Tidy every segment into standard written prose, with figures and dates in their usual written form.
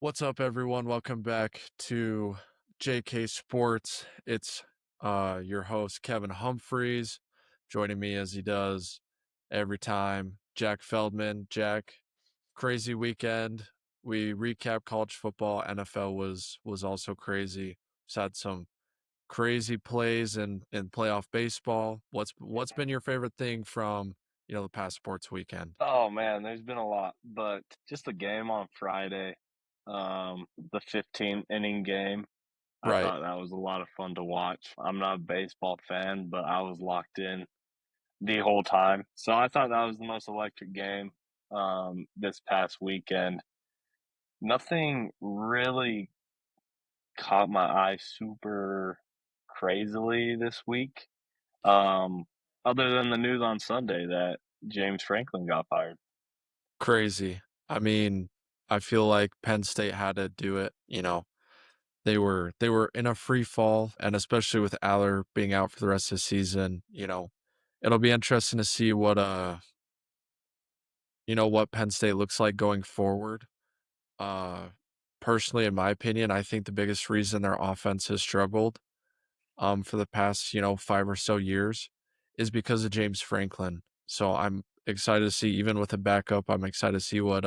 What's up, everyone? Welcome back to JK Sports. It's your host, Kevin Humphreys, joining me as he does every time, Jack Feldman. Jack, crazy weekend. We recap college football. NFL was also crazy. Just had some crazy plays in playoff baseball. What's been your favorite thing from the past sports weekend? Oh man, there's been a lot, but just the game on Friday, the 15 inning game, I Right. thought that was a lot of fun to watch. I'm not a baseball fan, but I was locked in the whole time. So I thought that was the most electric game this past weekend. Nothing really caught my eye super crazily this week. Um, Other than the news on Sunday that James Franklin got fired. Crazy. I mean, I feel like Penn State had to do it. They were in a free fall, and especially with Aller being out for the rest of the season, it'll be interesting to see what Penn State looks like going forward. Uh, Personally, in my opinion, I think the biggest reason their offense has struggled, for the past, 5 or so years is because of James Franklin. So I'm excited to see, even with a backup, I'm excited to see what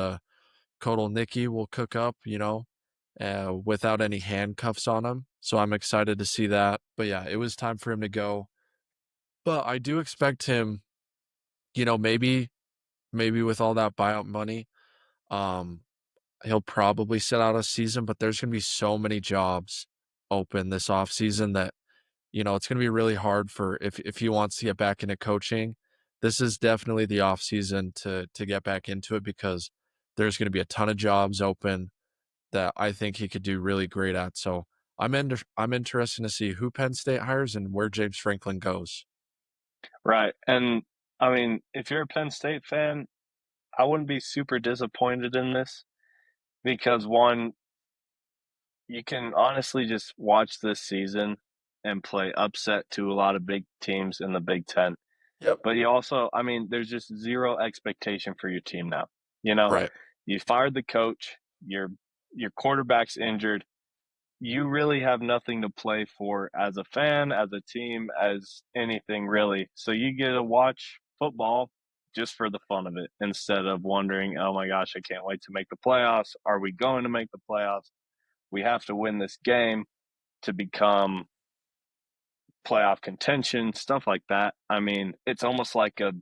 Kodal Nicky will cook up, without any handcuffs on him. So I'm excited to see that. But yeah, it was time for him to go. But I do expect him, maybe with all that buyout money, um, he'll probably sit out a season, but there's gonna be so many jobs open this offseason that, it's gonna be really hard for if he wants to get back into coaching. This is definitely the offseason to get back into it because there's gonna be a ton of jobs open that I think he could do really great at. So I'm interested to see who Penn State hires and where James Franklin goes. Right. And I mean, if you're a Penn State fan, I wouldn't be super disappointed in this because one, you can honestly just watch this season and play upset to a lot of big teams in the Big Ten. Yep. But you also, I mean, there's just zero expectation for your team now. You know, Right. you fired the coach, your quarterback's injured. You really have nothing to play for as a fan, as a team, as anything really. So you get to watch football just for the fun of it instead of wondering, oh my gosh, I can't wait to make the playoffs. Are we going to make the playoffs? We have to win this game to become playoff contention, stuff like that. I mean, it's almost like a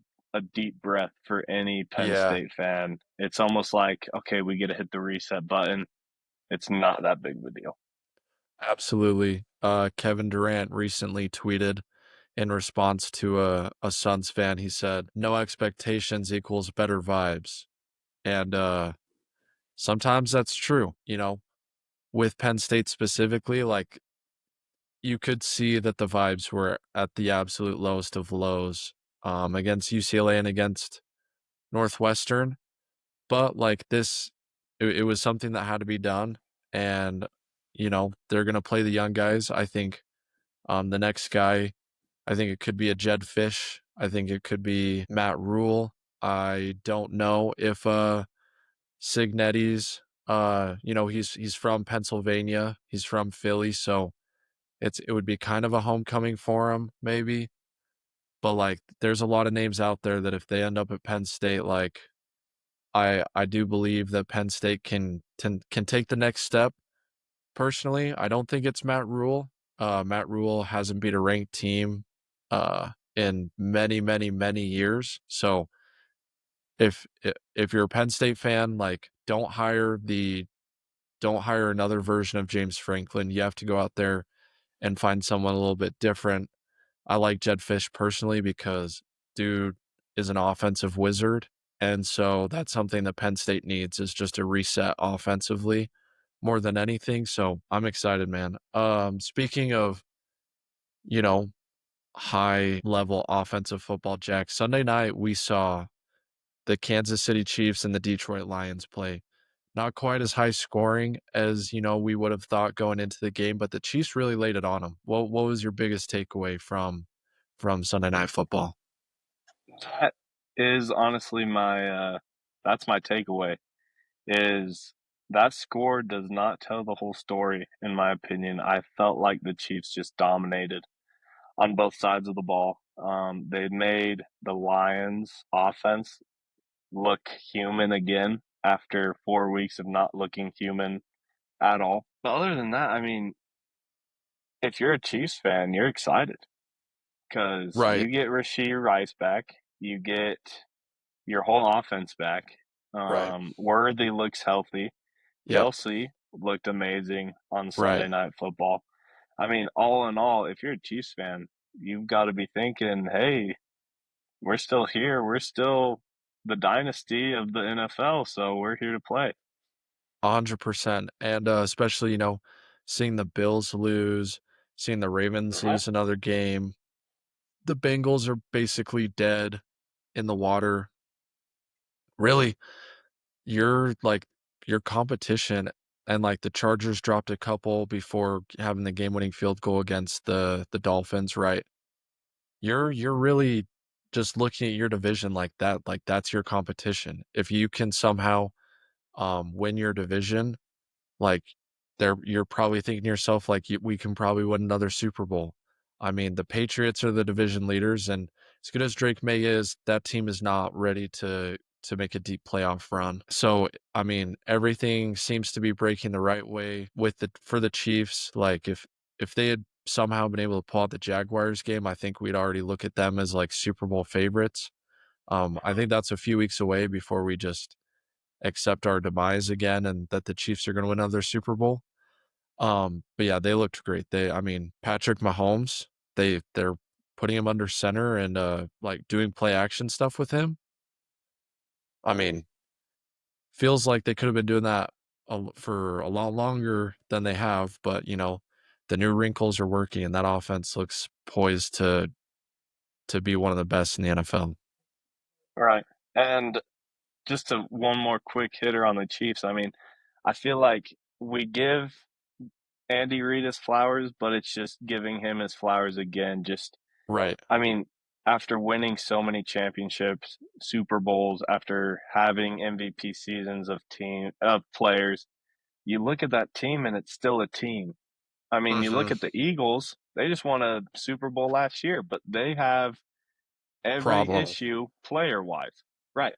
deep breath for any Penn Yeah, State fan. It's almost like, okay, we get to hit the reset button. It's not that big of a deal. absolutely. Kevin Durant recently tweeted in response to a Suns fan. He said, "No expectations equals better vibes," and sometimes that's true. With Penn State specifically, like you could see that the vibes were at the absolute lowest of lows, against UCLA and against Northwestern. But like this, it was something that had to be done, and they're gonna play the young guys. I think the next guy, I think it could be a Jed Fish. I think it could be Matt Rule. I don't know if Signetti's he's from Pennsylvania. He's from Philly, so it would be kind of a homecoming for him, maybe. But like there's a lot of names out there that if they end up at Penn State, like I do believe that Penn State can take the next step. Personally, I don't think it's Matt Rule. Matt Rule hasn't beat a ranked team in many, many, many years. So if you're a Penn State fan, like don't hire another version of James Franklin. You have to go out there and find someone a little bit different. I like Jed Fish personally because dude is an offensive wizard. And so that's something that Penn State needs is just a reset offensively more than anything. So I'm excited, man. Speaking of, you know, high level offensive football, Jack, Sunday night we saw the Kansas City Chiefs and the Detroit Lions play. Not quite as high scoring as, we would have thought going into the game, but the Chiefs really laid it on them. What was your biggest takeaway from Sunday Night Football? That is honestly my that's my takeaway is that score does not tell the whole story, in my opinion. I felt like the Chiefs just dominated on both sides of the ball. They made the Lions offense look human again after 4 weeks of not looking human at all. But other than that, I mean, if you're a Chiefs fan, you're excited because Right, you get Rashee Rice back, you get your whole offense back. right. Worthy looks healthy. Yep, Kelsey looked amazing on right. Sunday Night Football. I mean, all in all, if you're a Chiefs fan, you've got to be thinking, hey, we're still here. We're still the dynasty of the NFL, so we're here to play. 100%. And, especially, seeing the Bills lose, seeing the Ravens Right. lose another game. The Bengals are basically dead in the water. Really, your competition and, like, the Chargers dropped a couple before having the game-winning field goal against the Dolphins, right? You're really just looking at your division like that's your competition. If you can somehow, win your division, like, you're probably thinking to yourself, like, "We can probably win another Super Bowl." I mean, the Patriots are the division leaders, and as good as Drake May is, that team is not ready to make a deep playoff run. So, I mean, everything seems to be breaking the right way with the for the Chiefs. Like, if they had somehow been able to pull out the Jaguars game, I think we'd already look at them as, like, Super Bowl favorites. I think that's a few weeks away before we just accept our demise again and that the Chiefs are gonna win another Super Bowl. But yeah, they looked great. I mean, Patrick Mahomes, they're putting him under center and, like, doing play action stuff with him. I mean, feels like they could have been doing that for a lot longer than they have, but, the new wrinkles are working, and that offense looks poised to be one of the best in the NFL. Right. And just to one more quick hitter on the Chiefs. I mean, I feel like we give Andy Reid his flowers, but it's just giving him his flowers again. Just, Right. I mean, after winning so many championships, Super Bowls, after having MVP seasons of players, you look at that team and it's still a team. I mean, you look Mhm. at the Eagles, they just won a Super Bowl last year, but they have every Problem. issue player wise. Right.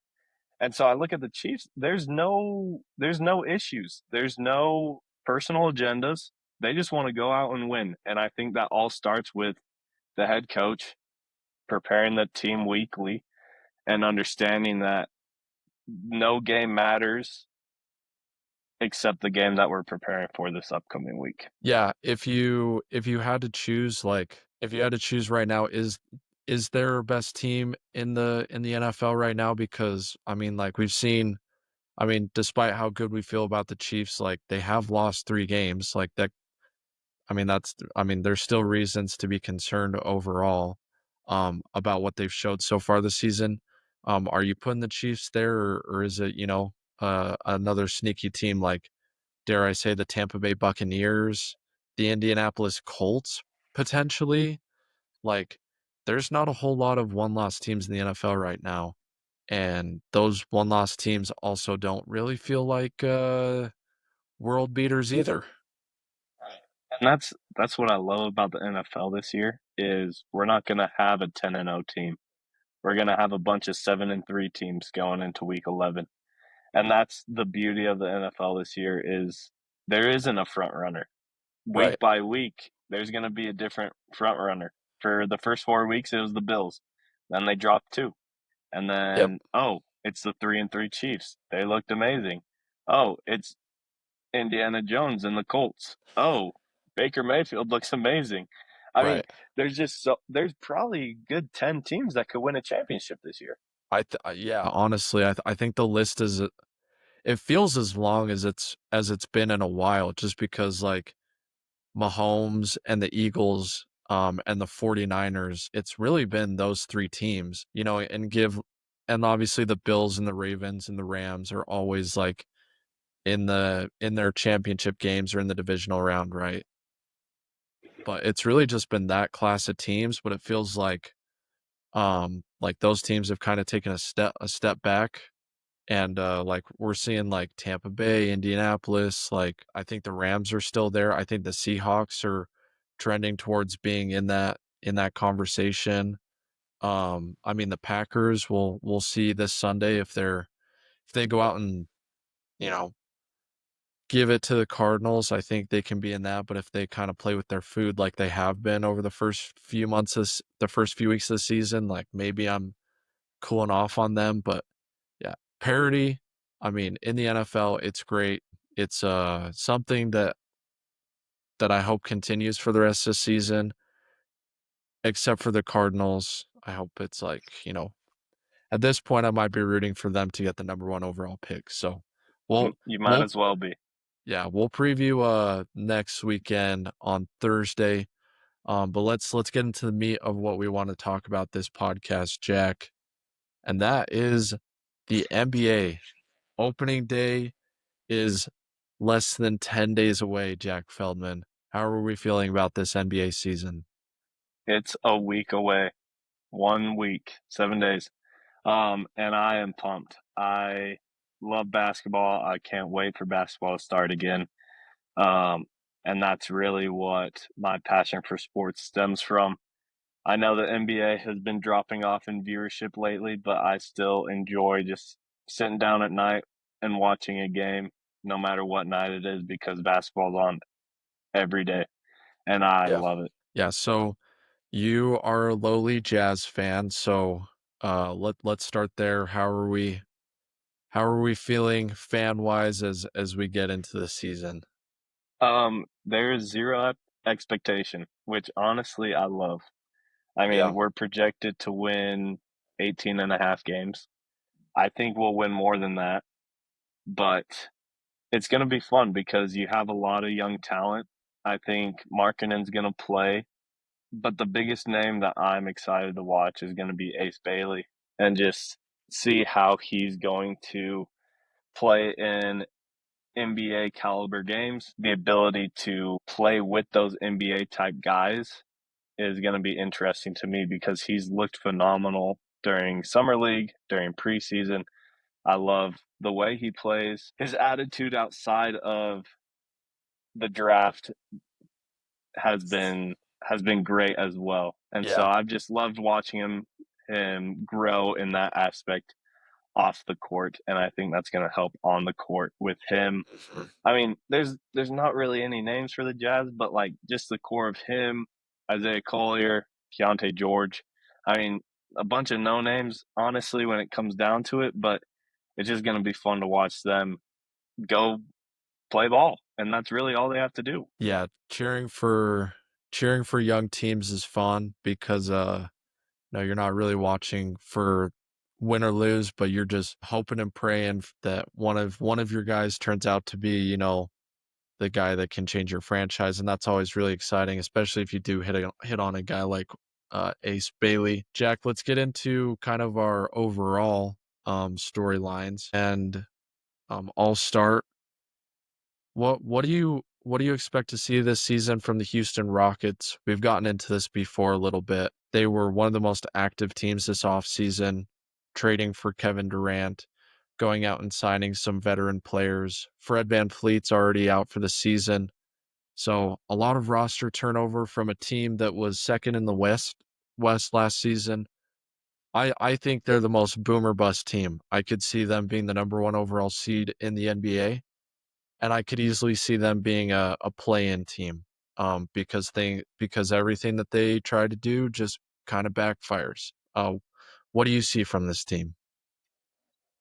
And so I look at the Chiefs, there's no issues. There's no personal agendas. They just want to go out and win. And I think that all starts with the head coach preparing the team weekly and understanding that no game matters except the game that we're preparing for this upcoming week. Yeah, if you had to choose, if you had to choose right now, is there a best team in the NFL right now? Because, I mean, like, we've seen I mean, despite how good we feel about the Chiefs, like, they have lost 3 games, like, that I mean, there's still reasons to be concerned overall, about what they've showed so far this season. Are you putting the Chiefs there, or is it, another sneaky team like, dare I say, the Tampa Bay Buccaneers, the Indianapolis Colts, potentially? Like, there's not a whole lot of one-loss teams in the NFL right now, and those one-loss teams also don't really feel like, world beaters either. And that's what I love about the NFL this year is we're not going to have a 10-0 team. We're going to have a bunch of 7-3 teams going into week 11. And that's the beauty of the NFL this year is there isn't a front runner. Right. Week by week, there's going to be a different front runner. For the first 4 weeks, it was the Bills. Then they dropped two. And Yep. then, oh, it's the 3-3 Chiefs. They looked amazing. Oh, it's Indiana Jones and the Colts. Oh, Baker Mayfield looks amazing. I mean, Right. there's probably a good 10 teams that could win a championship this year. Yeah, honestly, I think the list is it feels as long as it's been in a while just because, like, Mahomes and the Eagles, and the 49ers, it's really been those 3 teams, and obviously the Bills and the Ravens and the Rams are always, like, in their championship games or in the divisional round, right? But it's really just been that class of teams, but it feels like those teams have kinda taken a step back, And, like, we're seeing, like, Tampa Bay, Indianapolis, like, I think the Rams are still there. I think the Seahawks are trending towards being in that conversation. I mean, the Packers, we'll see this Sunday if they go out and, you know, give it to the Cardinals. I think they can be in that, but if they kinda play with their food like they have been over the first few weeks of the season, like, maybe I'm cooling off on them, but yeah, parity, I mean, in the NFL, it's great. It's, something that I hope continues for the rest of the season, except for the Cardinals. I hope it's like, at this point, I might be rooting for them to get the number 1 overall pick, so we'll You might we'll as well be. yeah, we'll preview, next weekend on Thursday, but let's get into the meat of what we wanna talk about this podcast, Jack, and that is the NBA. Opening day is less than 10 days away, Jack Feldman. How are we feeling about this NBA season? It's a week away. 1 week, 7 days. And I am pumped. I love basketball. I can't wait for basketball to start again. Um, and that's really what my passion for sports stems from. I know the NBA has been dropping off in viewership lately, but I still enjoy just sitting down at night and watching a game, no matter what night it is, because basketball's on every day, and I Yeah. love it. Yeah, so you are a lowly Jazz fan, so, let's start there. How are we feeling fan-wise as we get into the season? There's zero expectation, which honestly I love. I mean, Yeah. we're projected to win 18 and a half games. I think we'll win more than that, but it's going to be fun because you have a lot of young talent. I think Markkanen's going to play, but the biggest name that I'm excited to watch is going to be Ace Bailey and just see how he's going to play in NBA caliber games. The ability to play with those NBA type guys is going to be interesting to me because he's looked phenomenal during summer league, during preseason. I love the way he plays. His attitude outside of the draft has been great as well. And so Yeah. I've just loved watching him grow in that aspect off the court, and I think that's going to help on the court with him. Mhm. I mean, there's not really any names for the Jazz, but like just the core of him, Isaiah Collier, Keontae George. I mean, a bunch of no names, honestly, when it comes down to it. But it's just going to be fun to watch them go play ball, and that's really all they have to do. Yeah, cheering for young teams is fun because, no, you're not really watching for win or lose, but you're just hoping and praying that one of your guys turns out to be, the guy that can change your franchise, and that's always really exciting, especially if you do hit on a guy like Ace Bailey. Jack, let's get into kind of our overall storylines, and I'll start. What do you expect to see this season from the Houston Rockets? We've gotten into this before a little bit. They were one of the most active teams this offseason, trading for Kevin Durant, going out and signing some veteran players. Fred VanVleet's already out for the season. So a lot of roster turnover from a team that was second in the West last season. I think they're the most boomer bust team. I could see them being the number 1 overall seed in the NBA, and I could easily see them being a play-in team, because everything that they try to do just kinda backfires. What do you see from this team?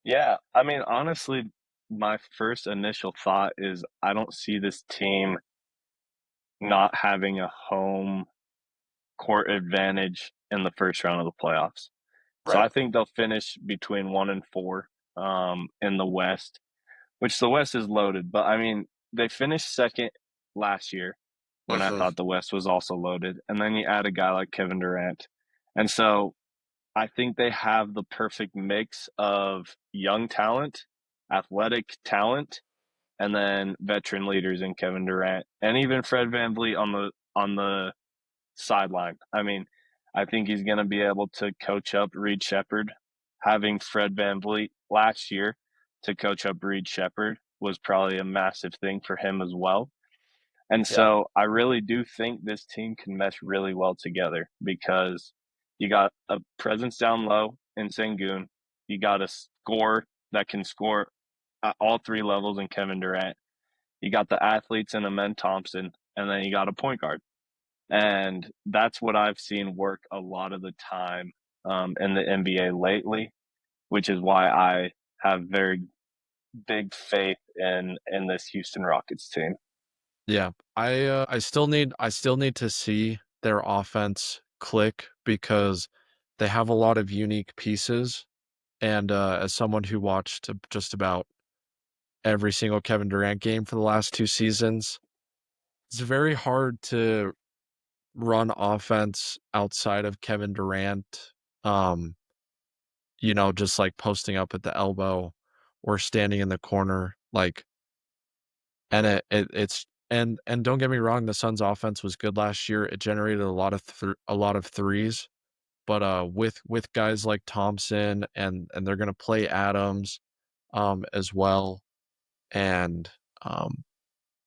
Yeah, I mean, honestly, my first initial thought is I don't see this team not having a home court advantage in the first round of the playoffs. So Right. I think they'll finish between 1 and 4 in the West, which the West is loaded. But I mean, they finished second last year when I Mhm. thought the West was also loaded. And then you add a guy like Kevin Durant. And so I think they have the perfect mix of young talent, athletic talent, and then veteran leaders in Kevin Durant and even Fred VanVleet on the sideline. I mean, I think he's going to be able to coach up Reed Shepherd, having Fred VanVleet last year. to coach up Reed Shepherd was probably a massive thing for him as well. And Yeah. so I really do think this team can mesh really well together because you got a presence down low in Sengun. You got a score that can score at all three levels in Kevin Durant. You got the athletes in Amen Thompson, and then you got a point guard. And that's what I've seen work a lot of the time in the NBA lately, which is why I have very big faith in this Houston Rockets team. Yeah. I still need to see their offense click because they have a lot of unique pieces, and, as someone who watched just about every single Kevin Durant game for the last 2 seasons, it's very hard to run offense outside of Kevin Durant, um, just, like, posting up at the elbow or standing in the corner, like, and it's don't get me wrong, the Suns' offense was good last year. It generated a lot of threes, but, with guys like Thompson and they're gonna play Adams, as well, and,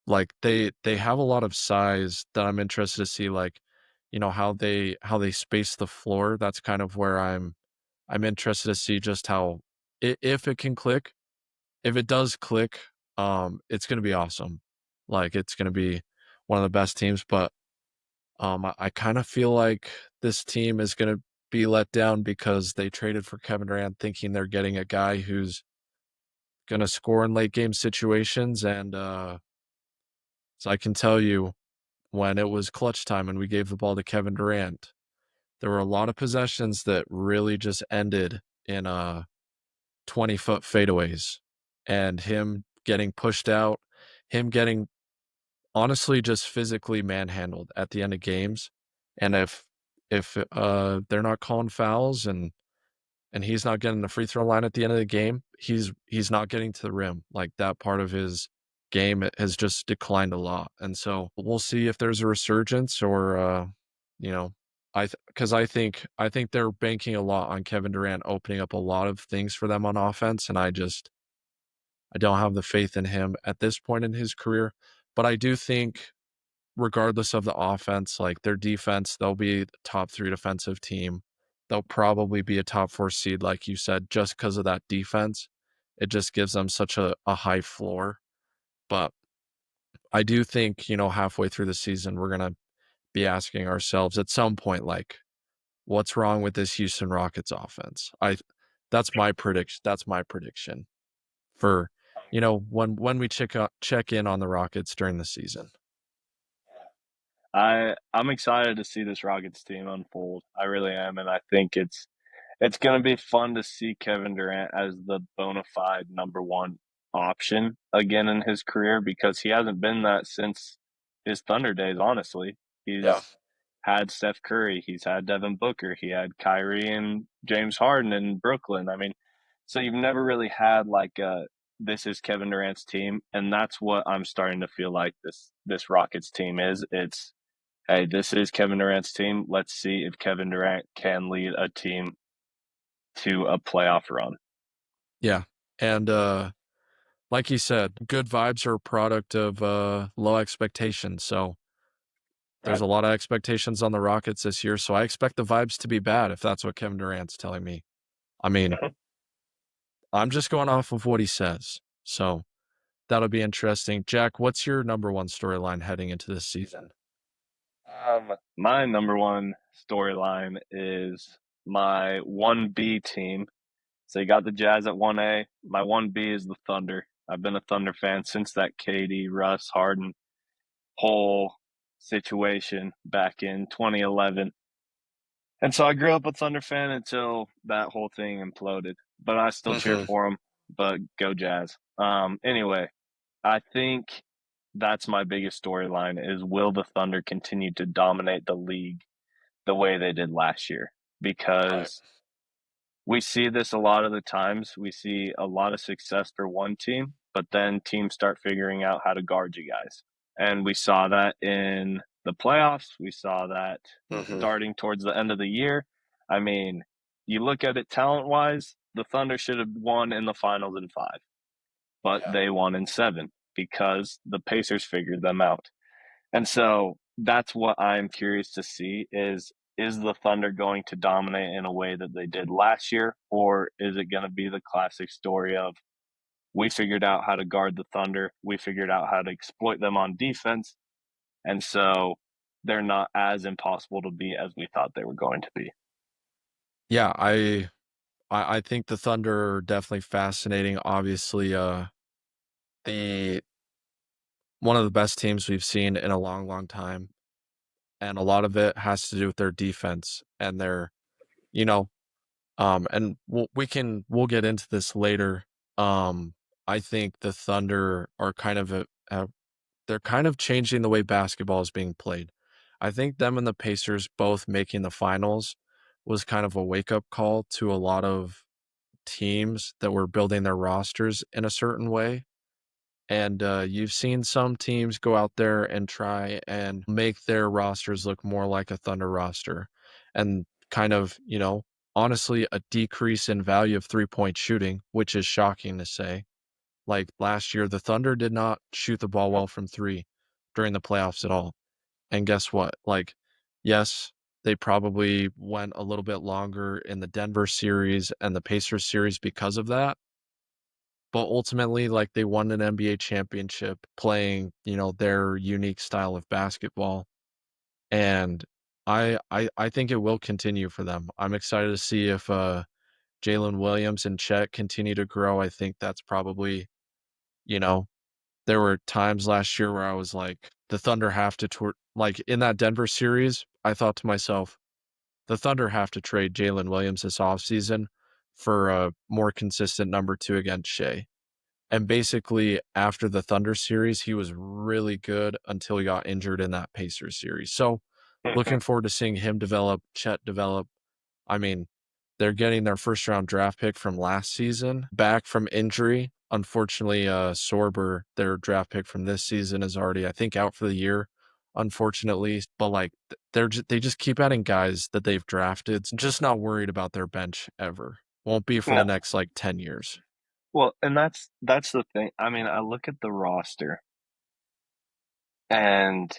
like, they have a lot of size that I'm interested to see, like, how they space the floor. That's kind of where I'm interested to see just how if it can click. If it does click, it's gonna be awesome. Like, it's gonna be one of the best teams, but, I kinda feel like this team is gonna be let down because they traded for Kevin Durant thinking they're getting a guy who's gonna score in late game situations, and, so I can tell you when it was clutch time and we gave the ball to Kevin Durant, there were a lot of possessions that really just ended in, 20-foot fadeaways, and him getting pushed out, him getting honestly just physically manhandled at the end of games, and if they're not calling fouls and he's not getting the free throw line at the end of the game, he's not getting to the rim. Like, that part of his game has just declined a lot, and so we'll see if there's a resurgence or, you know, because I think they're banking a lot on Kevin Durant opening up a lot of things for them on offense, and I don't have the faith in him at this point in his career, but I do think regardless of the offense, like, their defense, they'll be the top 3 defensive team. They'll probably be a top 4 seed, like you said, just because of that defense. It just gives them such a high floor, but I do think, halfway through the season, we're gonna be asking ourselves at some point, like, "What's wrong with this Houston Rockets offense?" That's my prediction for, when we check in on the Rockets during the season. I'm excited to see this Rockets team unfold. I really am, and I think it's going to be fun to see Kevin Durant as the bona fide number one option again in his career because he hasn't been that since his Thunder days. Honestly, Yeah. he's had Steph Curry, he's had Devin Booker, he had Kyrie and James Harden in Brooklyn. I mean, so you've never really had like a this is Kevin Durant's team, and that's what I'm starting to feel like this Rockets team is. It's hey, this is Kevin Durant's team. Let's see if Kevin Durant can lead a team to a playoff run. Yeah, and, like you said, good vibes are a product of, low expectations, so there's Right. a lot of expectations on the Rockets this year, so I expect the vibes to be bad if that's what Kevin Durant's telling me. I mean, I'm just going off of what he says, so that'll be interesting. Jack, what's your number 1 storyline heading into this season? My number one storyline is my 1B team. So you got the Jazz at 1A. My 1B is the Thunder. I've been a Thunder fan since that KD, Russ, Harden whole situation back in 2011. And so I grew up a Thunder fan until that whole thing imploded. But I still cheer Mhm. for them. But go Jazz. Anyway, I think that's my biggest storyline is will the Thunder continue to dominate the league the way they did last year? Right. Because we see this a lot of the times. We see a lot of success for one team, but then teams start figuring out how to guard you guys. And we saw that in the playoffs. We saw that Mhm. starting towards the end of the year. I mean, you look at it talent wise, the Thunder should have won in the finals in five. but Yeah. they won in 7 because the Pacers figured them out. And so that's what I'm curious to see is the Thunder going to dominate in a way that they did last year, or is it going to be the classic story of we figured out how to guard the Thunder, we figured out how to exploit them on defense, and so they're not as impossible to beat as we thought they were going to be. Yeah, I think the Thunder are definitely fascinating. Obviously, the one of the best teams we've seen in a long, long time, and a lot of it has to do with their defense and their, you know, and we'll get into this later. I think the Thunder are kind of they're kind of changing the way basketball is being played. I think them and the Pacers both making the finals was kind of a wake up call to a lot of teams that were building their rosters in a certain way. And you've seen some teams go out there and try and make their rosters look more like a Thunder roster and kind of, honestly, a decrease in value of 3-point shooting, which is shocking to say. Like last year, the Thunder did not shoot the ball well from three during the playoffs at all. And guess what? Like, yes, they probably went a little bit longer in the Denver series and the Pacers series because of that. But ultimately, like, they won an NBA championship playing, their unique style of basketball. And I think it will continue for them. I'm excited to see if Jalen Williams and Chet continue to grow. I think that's probably, you know, there were times last year where I was like, the Thunder have to like in that Denver series, I thought to myself, the Thunder have to trade Jalen Williams this offseason for a more consistent number two against Shea. And basically, after the Thunder series, he was really good until he got injured in that Pacers series. So, looking forward to seeing him develop, Chet develop. I mean, they're getting their first round draft pick from last season back from injury. Unfortunately, Sorber, their draft pick from this season, is already, I think, out for the year. Unfortunately, but like they just keep adding guys that they've drafted. Just not worried about their bench ever. Won't be for the No. next like 10 years. Well, and that's the thing. I mean, I look at the roster and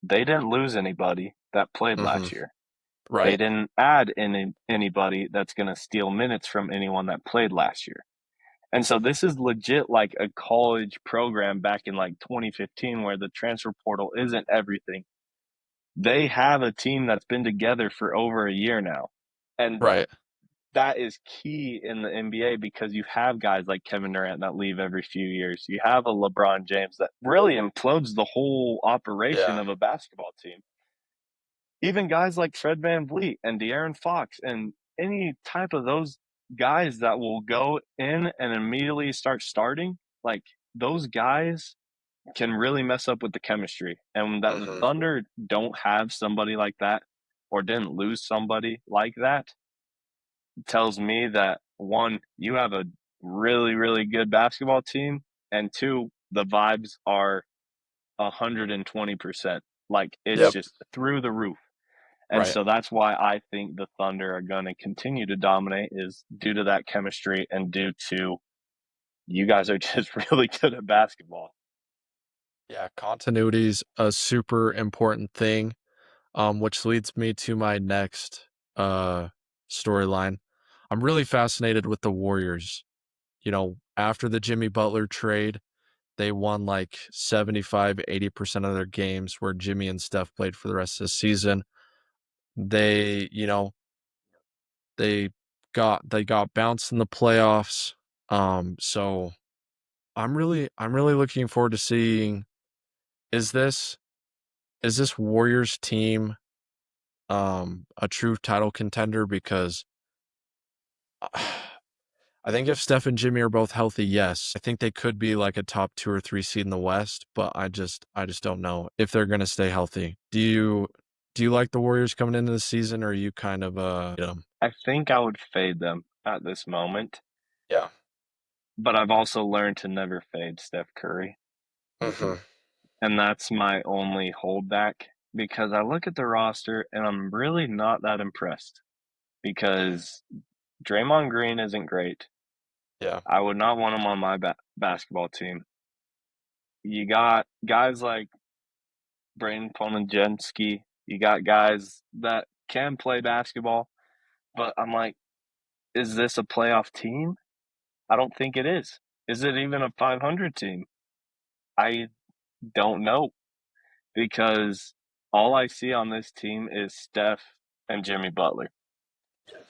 they didn't lose anybody that played Hmm. last year. They Right. didn't add anybody that's going to steal minutes from anyone that played last year. And so this is legit like a college program back in like 2015 where the transfer portal isn't everything. They have a team that's been together for over a year now. And Right. that is key in the NBA because you have guys like Kevin Durant that leave every few years. You have a LeBron James that really implodes the whole operation Yeah. of a basketball team. Even guys like Fred Van Vliet and De'Aaron Fox and any type of those guys that will go in and immediately start starting, like those guys can really mess up with the chemistry. And that the Mhm. Thunder don't have somebody like that or didn't lose somebody like that tells me that one, you have a really, really good basketball team, and two, the vibes are 120%. Like it's Yep. just through the roof. And Right. so that's why I think the Thunder are going to continue to dominate is due to that chemistry and due to you guys are just really good at basketball. Yeah, continuity's a super important thing, which leads me to my next storyline. I'm really fascinated with the Warriors. After the Jimmy Butler trade, they won like 75-80% of their games where Jimmy and Steph played for the rest of the season. They, they they got bounced in the playoffs. So I'm really looking forward to seeing is this is this Warriors team a true title contender because I think if Steph and Jimmy are both healthy, yes. I think they could be like a top 2 or 3 seed in the West, but I just don't know if they're going to stay healthy. Do you like the Warriors coming into the season or are you kind of I think I would fade them at this moment, yeah. but I've also learned to never fade Steph Curry. Mhm. And that's my only holdback because I look at the roster and I'm really not that impressed because Draymond Green isn't great. Yeah. I would not want him on my basketball team. You got guys like Brain Ponajensky. You got guys that can play basketball, but I'm like, is this a playoff team? I don't think it is. Is it even a 500 team? I don't know because all I see on this team is Steph and Jimmy Butler.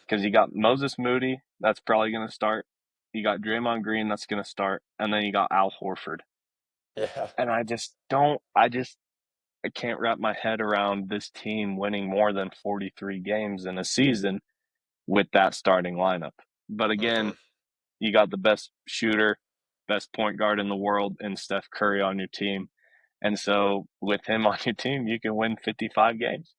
Because you got Moses Moody, that's probably going to start. You got Draymond Green, that's going to start. And then you got Al Horford. Yeah. And I can't wrap my head around this team winning more than 43 games in a season with that starting lineup. But Mhm. again, you got the best shooter, best point guard in the world, and Steph Curry on your team. And so with him on your team, you can win 55 games.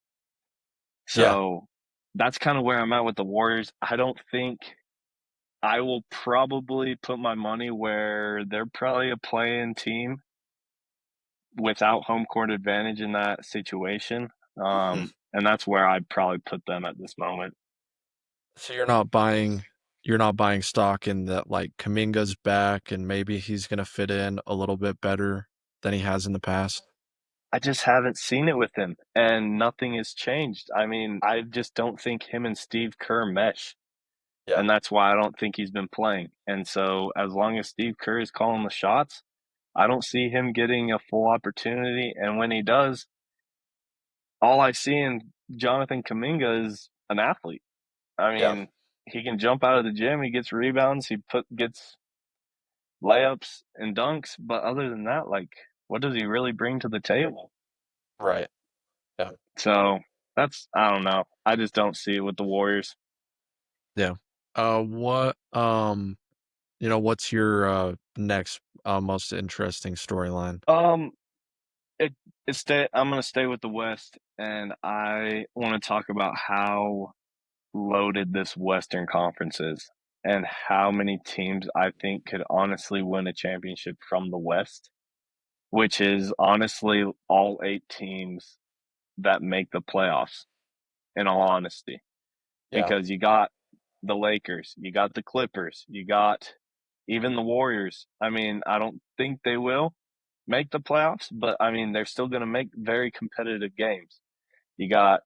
Yeah. So that's kind of where I'm at with the Warriors. I don't think I will probably put my money where they're probably a play-in team without home court advantage in that situation. Mhm. And that's where I'd probably put them at this moment. So you're not buying stock in that, like, Kuminga's back and maybe he's gonna fit in a little bit better than he has in the past? I just haven't seen it with him, and nothing has changed. I mean, I just don't think him and Steve Kerr mesh, Yeah. and that's why I don't think he's been playing. And so, as long as Steve Kerr is calling the shots, I don't see him getting a full opportunity. And when he does, all I see in Jonathan Kuminga is an athlete. I Yeah. mean, he can jump out of the gym, he gets rebounds, gets layups and dunks, but other than that, like, what does he really bring to the table? Right. Yeah. So I don't know. I just don't see it with the Warriors. Yeah. What's your, next, most interesting storyline? Um, it I'm gonna stay with the West, and I want to talk about how loaded this Western Conference is, and how many teams I think could honestly win a championship from the West, which is honestly all 8 teams that make the playoffs. In all honesty, Yeah. because you got the Lakers, you got the Clippers, you got even the Warriors. I mean, I don't think they will make the playoffs, but I mean, they're still going to make very competitive games. You got,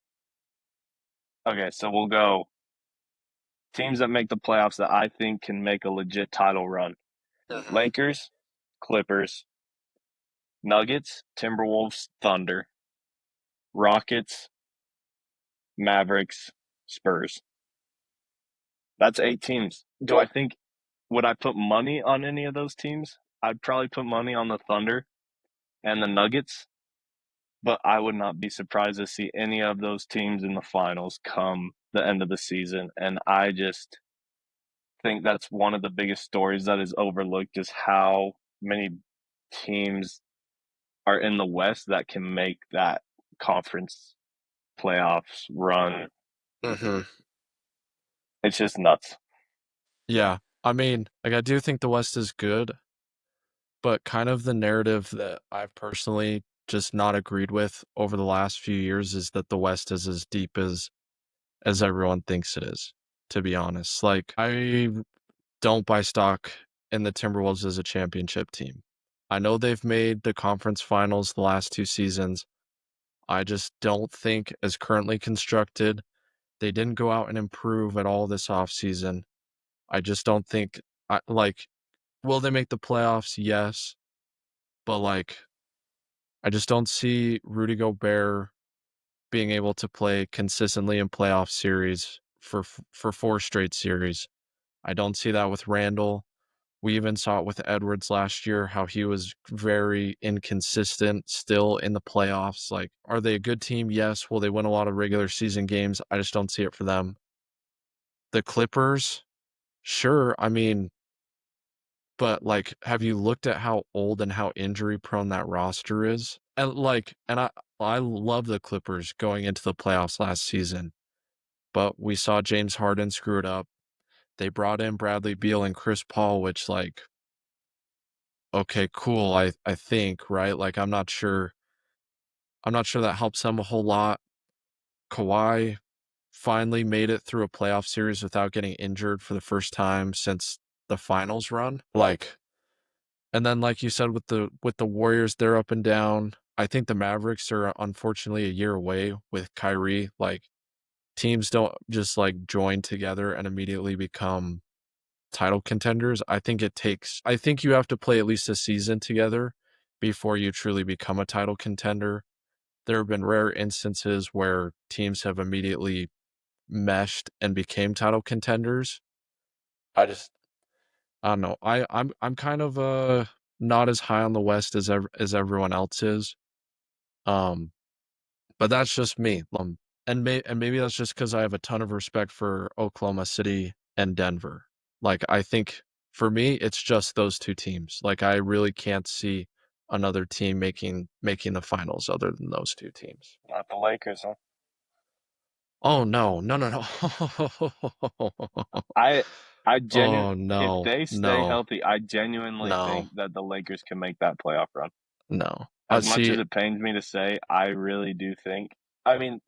okay, so we'll go teams that make the playoffs that I think can make a legit title run: Mhm. Lakers, Clippers, Nuggets, Timberwolves, Thunder, Rockets, Mavericks, Spurs. That's 8 teams. Do I Yeah. think, would I put money on any of those teams? I'd probably put money on the Thunder and the Nuggets, but I would not be surprised to see any of those teams in the finals come the end of the season. And I just think that's one of the biggest stories that is overlooked, is how many teams are in the West that can make that conference playoffs run. Mhm. It's just nuts. Yeah. I mean, like, I do think the West is good, but kind of the narrative that I've personally just not agreed with over the last few years is that the West is as deep as everyone thinks it is, to be honest. Like, I don't buy stock in the Timberwolves as a championship team. I know they've made the conference finals the last 2 seasons. I just don't think, as currently constructed, they didn't go out and improve at all this offseason. I just don't think will they make the playoffs? Yes, but, like, I just don't see Rudy Gobert being able to play consistently in playoff series for 4 straight series. I don't see that with Randall. We even saw it with Edwards last year, how he was very inconsistent still in the playoffs. Like, are they a good team? Yes. Will they win a lot of regular season games? I just don't see it for them. The Clippers, sure. I mean, but, like, have you looked at how old and how injury prone that roster is? And I love the Clippers going into the playoffs last season, but we saw James Harden screw it up. They brought in Bradley Beal and Chris Paul, which, like, okay, cool, I think, right? Like, I'm not sure that helps them a whole lot. Kawhi finally made it through a playoff series without getting injured for the first time since, the finals run. Like, and then like you said with the Warriors, they're up and down. I think the Mavericks are unfortunately a year away with Kyrie. Like teams don't just like join together and immediately become title contenders. I think you have to play at least a season together before you truly become a title contender. There have been rare instances where teams have immediately meshed and became title contenders. I just I don't know. I'm kind of not as high on the West as everyone else is. Um, but that's just me. And maybe that's just because I have a ton of respect for Oklahoma City and Denver. Like I think for me, it's just those two teams. Like I really can't see another team making the finals other than those two teams. Not the Lakers, huh? Oh no, no, no, no. I I genuinely, Oh if no, they stay no, healthy, I genuinely no, think that the Lakers can make that playoff run. no. As much as See, it pains me to say, I really do think. I mean,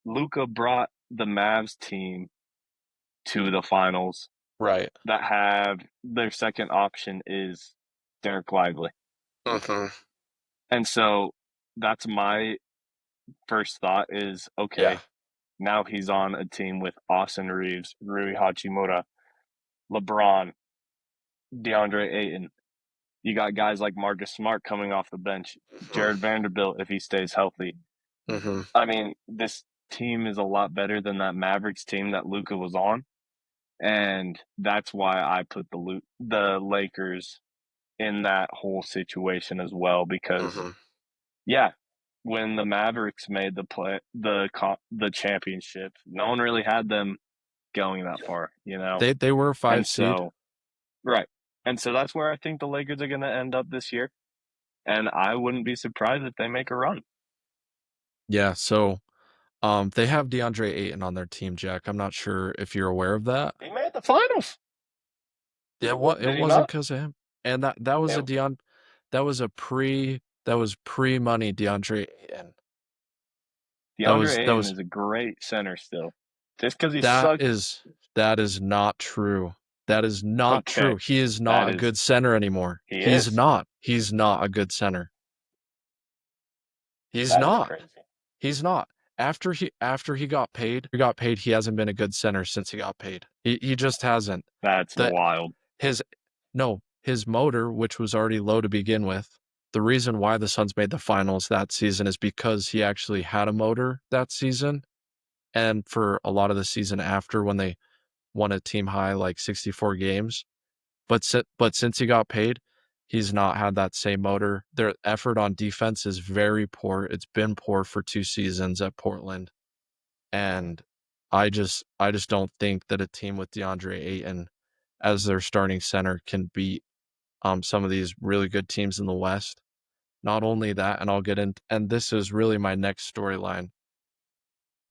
Luca brought the Mavs team to the finals right. that have their second option is Derek Lively. Hmm. And so that's my first thought is Yeah. okay, now he's on a team with Austin Reeves, Rui Hachimura, LeBron, DeAndre Ayton. You got guys like Marcus Smart coming off the bench, Hmm. Jared Vanderbilt if he stays healthy. Hmm. I mean, this team is a lot better than that Mavericks team that Luca was on, and that's why I put the Lakers in that whole situation as well. Because Hmm. yeah, when the Mavericks made the championship, no one really had them going that Yeah. far, you know, They were a and 5 seed. so right, and so that's where I think the Lakers are going to end up this year, and I wouldn't be surprised if they make a run. Yeah, so they have DeAndre Ayton on their team, Jack. I'm not sure if you're aware of that. He made the finals, Yeah, what it did he wasn't not? because of him. And that was a It, Deon that was pre-money DeAndre Ayton. DeAndre That Ayton was is a great center still. Just because he that sucked, is that is not true. That is not okay, true. He is that not a is good center anymore. he is. He's not a good center. He's That is not. crazy. He's not. After he got paid, he hasn't been a good center since he got paid. He just hasn't. That's The wild. his no, his motor, which was already low to begin with, the reason why the Suns made the finals that season is because he actually had a motor that season. And for a lot of the season after when they won a team high like 64 games. But since he got paid, he's not had that same motor. Their effort on defense is very poor. It's been poor for 2 seasons at Portland. And I just don't think that a team with DeAndre Ayton as their starting center can beat some of these really good teams in the West. Not only that, and I'll get in, and this is really my next storyline.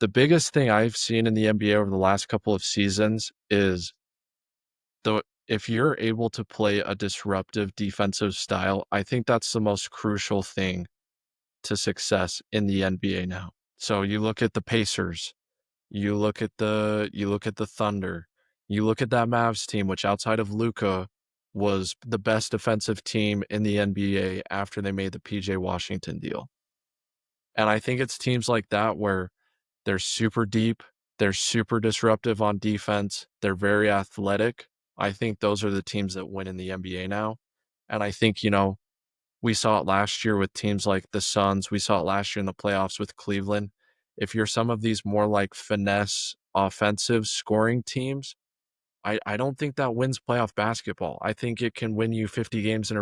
The biggest thing I've seen in the NBA over the last couple of seasons is the if you're able to play a disruptive defensive style, I think that's the most crucial thing to success in the NBA now. So you look at the Pacers, you look at the Thunder, you look at that Mavs team, which outside of Luca was the best defensive team in the NBA after they made the PJ Washington deal. And I think it's teams like that where they're super deep, they're super disruptive on defense, they're very athletic. I think those are the teams that win in the NBA now. And I think, we saw it last year with teams like the Suns. We saw it last year in the playoffs with Cleveland. If you're some of these more like finesse offensive scoring teams, I don't think that wins playoff basketball. I think it can win you 50 games in a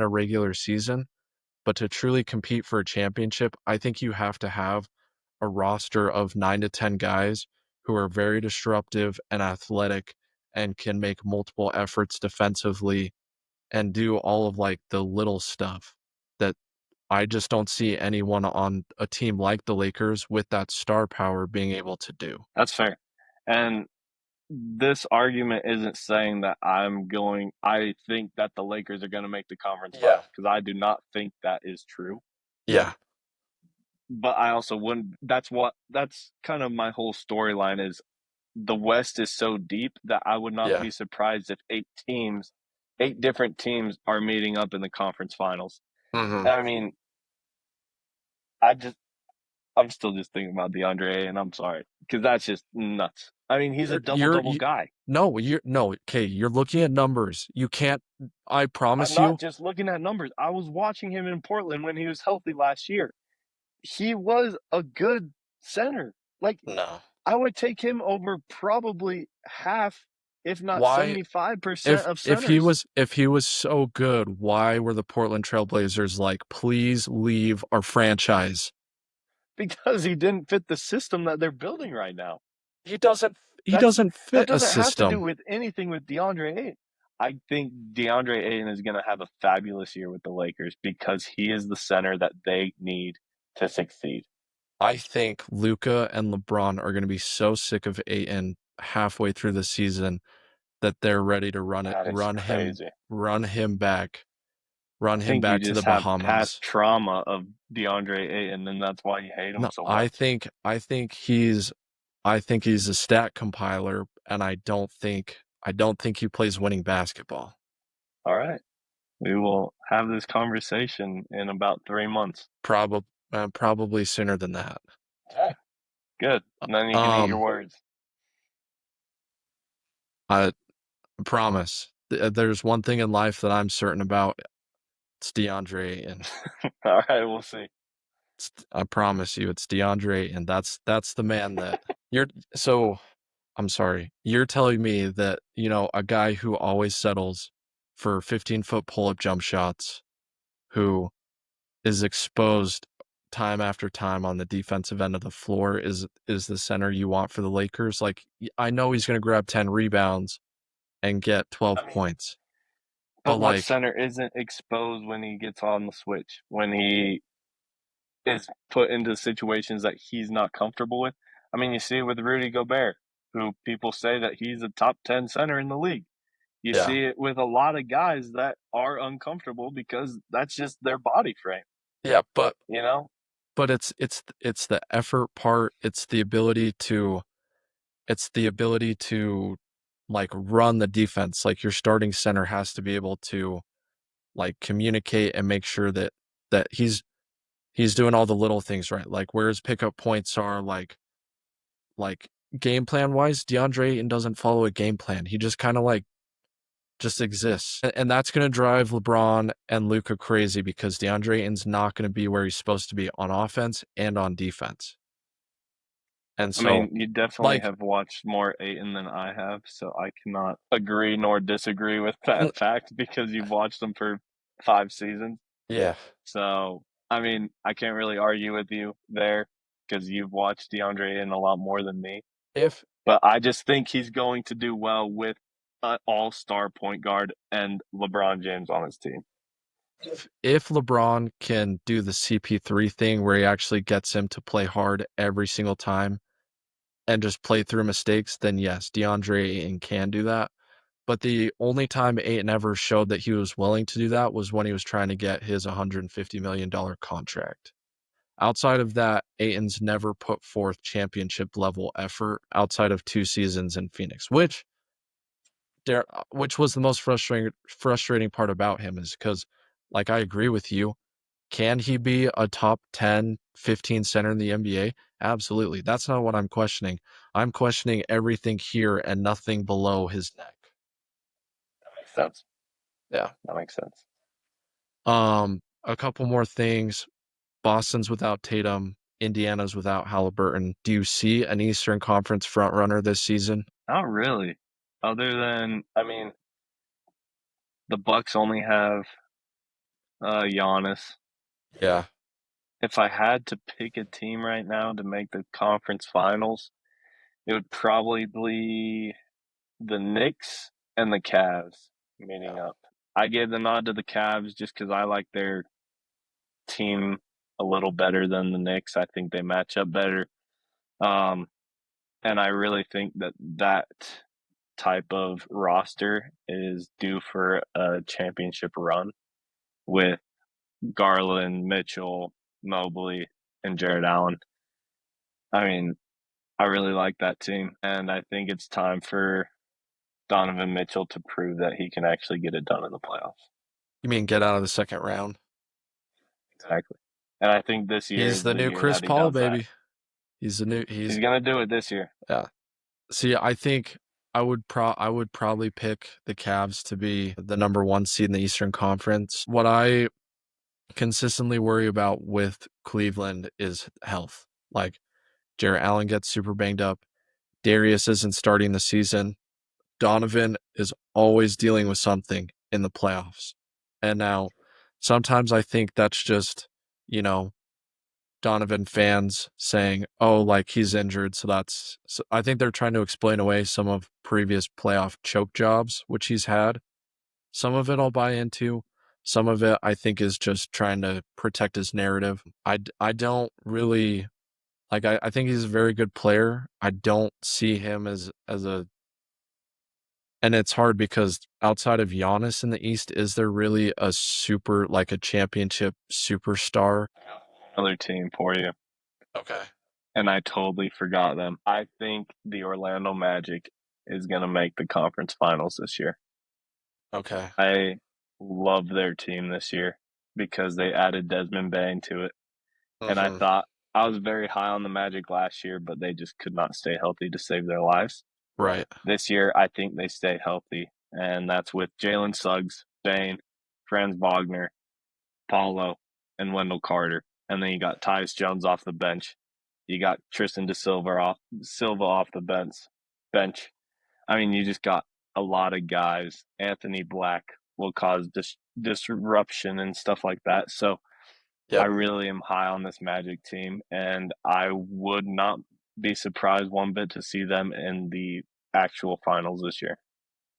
regular season, but to truly compete for a championship, I think you have to have a roster of 9 to 10 guys who are very disruptive and athletic and can make multiple efforts defensively and do all of like the little stuff that I just don't see anyone on a team like the Lakers with that star power being able to do. That's fair. And this argument isn't saying that I think that the Lakers are going to make the conference Yeah. finals because I do not think that is true. Yeah. But I also wouldn't, that's kind of my whole storyline is the West is so deep that I would not Yeah. be surprised if 8 different teams are meeting up in the conference finals. Mhm. I mean, I just I'm still just thinking about DeAndre, and I'm sorry because that's just nuts. I mean, he's a double You're double you guy. No, okay, you're looking at numbers. You can't I I'm promise not you just looking at numbers. I was watching him in Portland when he was healthy last year. He was a good center. Like no. I would take him over probably half, if not Why 75% of if centers if he was so good, why were the Portland Trailblazers like, "Please leave our franchise"? because he didn't fit the system that they're building right now. He doesn't he That's doesn't that fit a doesn't have to do system. with anything with DeAndre Ayton. I think DeAndre Ayton is going to have a fabulous year with the Lakers because he is the center that they need to succeed. I think Luka and LeBron are gonna be so sick of Ayton halfway through the season that they're ready to That is crazy. run him back I run him think you back to the just have past Bahamas. trauma of DeAndre Ayton, and that's why you hate him No, so much. I think he's a stat compiler, and I don't think he plays winning basketball. All right. We will have this conversation in about 3 months. Probably sooner than that. Okay. Good. Then you can eat your Um, words. I promise. There's one thing in life that I'm certain about. It's DeAndre, and All right. We'll see. I promise you, it's DeAndre, and that's the man that you're. So I'm sorry, you're telling me that a guy who always settles for 15-foot pull-up jump shots, who is exposed time after time on the defensive end of the floor is the center you want for the Lakers? Like, I know he's gonna grab 10 rebounds and get I 12 mean, points, but, but what like center isn't exposed when he gets on the switch, when he is put into situations that he's not comfortable with? I mean, you see it with Rudy Gobert, who people say that he's a top 10 center in the league. You yeah. see it with a lot of guys that are uncomfortable because that's just their body frame, Yeah, you know? but it's the effort part, it's the ability to, like, run the defense, like, your starting center has to be able to, like, communicate and make sure that he's doing all the little things right, like, where his pickup points are, like, game plan wise, DeAndre Ayton doesn't follow a game plan. He just kinda, like, just exists, and that's gonna drive LeBron and Luka crazy because DeAndre Ayton's not gonna be where he's supposed to be on offense and on defense, and I so, mean, you definitely like have watched more Ayton than I have, so I cannot agree nor disagree with n that fact because you've watched them for 5 seasons. yeah. So, I mean, I can't really argue with you there because you've watched DeAndre Ayton a lot more than me. If But I just think he's going to do well with an all-star point guard and LeBron James on his team. if LeBron can do the CP3 thing where he actually gets him to play hard every single time and just play through mistakes, then yes, DeAndre Ayton can do that. But the only time Ayton ever showed that he was willing to do that was when he was trying to get his $150 million contract. Outside of that, Ayton's never put forth championship level effort outside of 2 seasons in Phoenix, which was the most frustrating part about him is because, like, I agree with you. Can he be a top 10, 15 center in the NBA? Absolutely. That's not what I'm questioning. I'm questioning everything here and nothing below his neck. That makes sense. Yeah. That makes sense. A couple more things. Boston's without Tatum. Indiana's without Halliburton. Do you see an Eastern Conference front runner this season? Not really. Other than, I mean, the Bucks only have Giannis. Yeah. If I had to pick a team right now to make the conference finals, it would probably be the Knicks and the Cavs meeting Yeah. up. I gave the nod to the Cavs just because I like their team a little better than the Knicks. I think they match up better. Um, and I really think that that type of roster is due for a championship run with Garland, Mitchell, Mobley, and Jared Allen. I mean, I really like that team, and I think it's time for Donovan Mitchell to prove that he can actually get it done in the playoffs. You mean get out of the second round? Exactly. And I think this year He's is the the new year Chris that he Paul, does that. baby. He's He's going to do it this year. yeah. See, I think I would probably pick the Cavs to be the number 1 seed in the Eastern Conference. What I consistently worry about with Cleveland is health. Like Jarrett Allen gets super banged up. Darius isn't starting the season. Donovan is always dealing with something in the playoffs. And now sometimes I think that's just, you know, Donovan fans saying, "Oh, like he's injured." So I think they're trying to explain away some of previous playoff choke jobs which he's had. Some of it I'll buy into. Some of it I think is just trying to protect his narrative. I don't really like I think he's a very good player. I don't see him as a and it's hard because outside of Giannis in the East, is there really a super like a championship superstar? Another team for you. Okay. And I totally forgot them. I think the Orlando Magic is going to make the conference finals this year. Okay. I love their team this year because they added Desmond Bain to it. And I Mhm. thought I was very high on the Magic last year, but they just could not stay healthy to save their lives. Right. This year, I think they stay healthy, and that's with Jalen Suggs, Bain, Franz Wagner, Paulo, and Wendell Carter. And then you got Tyus Jones off the bench. You got Tristan Silva off the bench. I mean, you just got a lot of guys. Anthony Black will cause disruption and stuff like that. So I Yep. really am high on this Magic team, and I would not be surprised one bit to see them in the actual finals this year.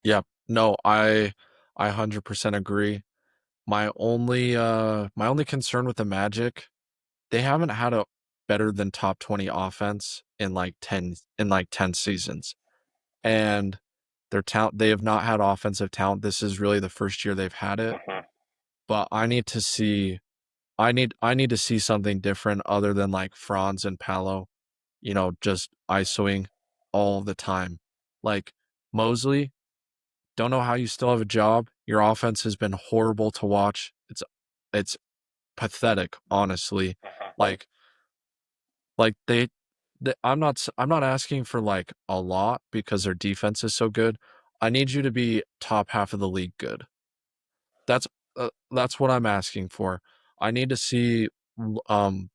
Yep. No, I 100% agree. My only concern with the Magic, they haven't had a better than top 20 offense in like 10 seasons. And their talent they have not had offensive talent. This is really the first year they've had it. Mhm. But I need to see something different other than like Franz and Palo, just ISOing all the time. Like Mosley, don't know how you still have a job. Your offense has been horrible to watch. It's pathetic, honestly. Like like I'm not asking for like a lot because their defense is so good. I need you to be top half of the league good. That's that's what I'm asking for. I need to see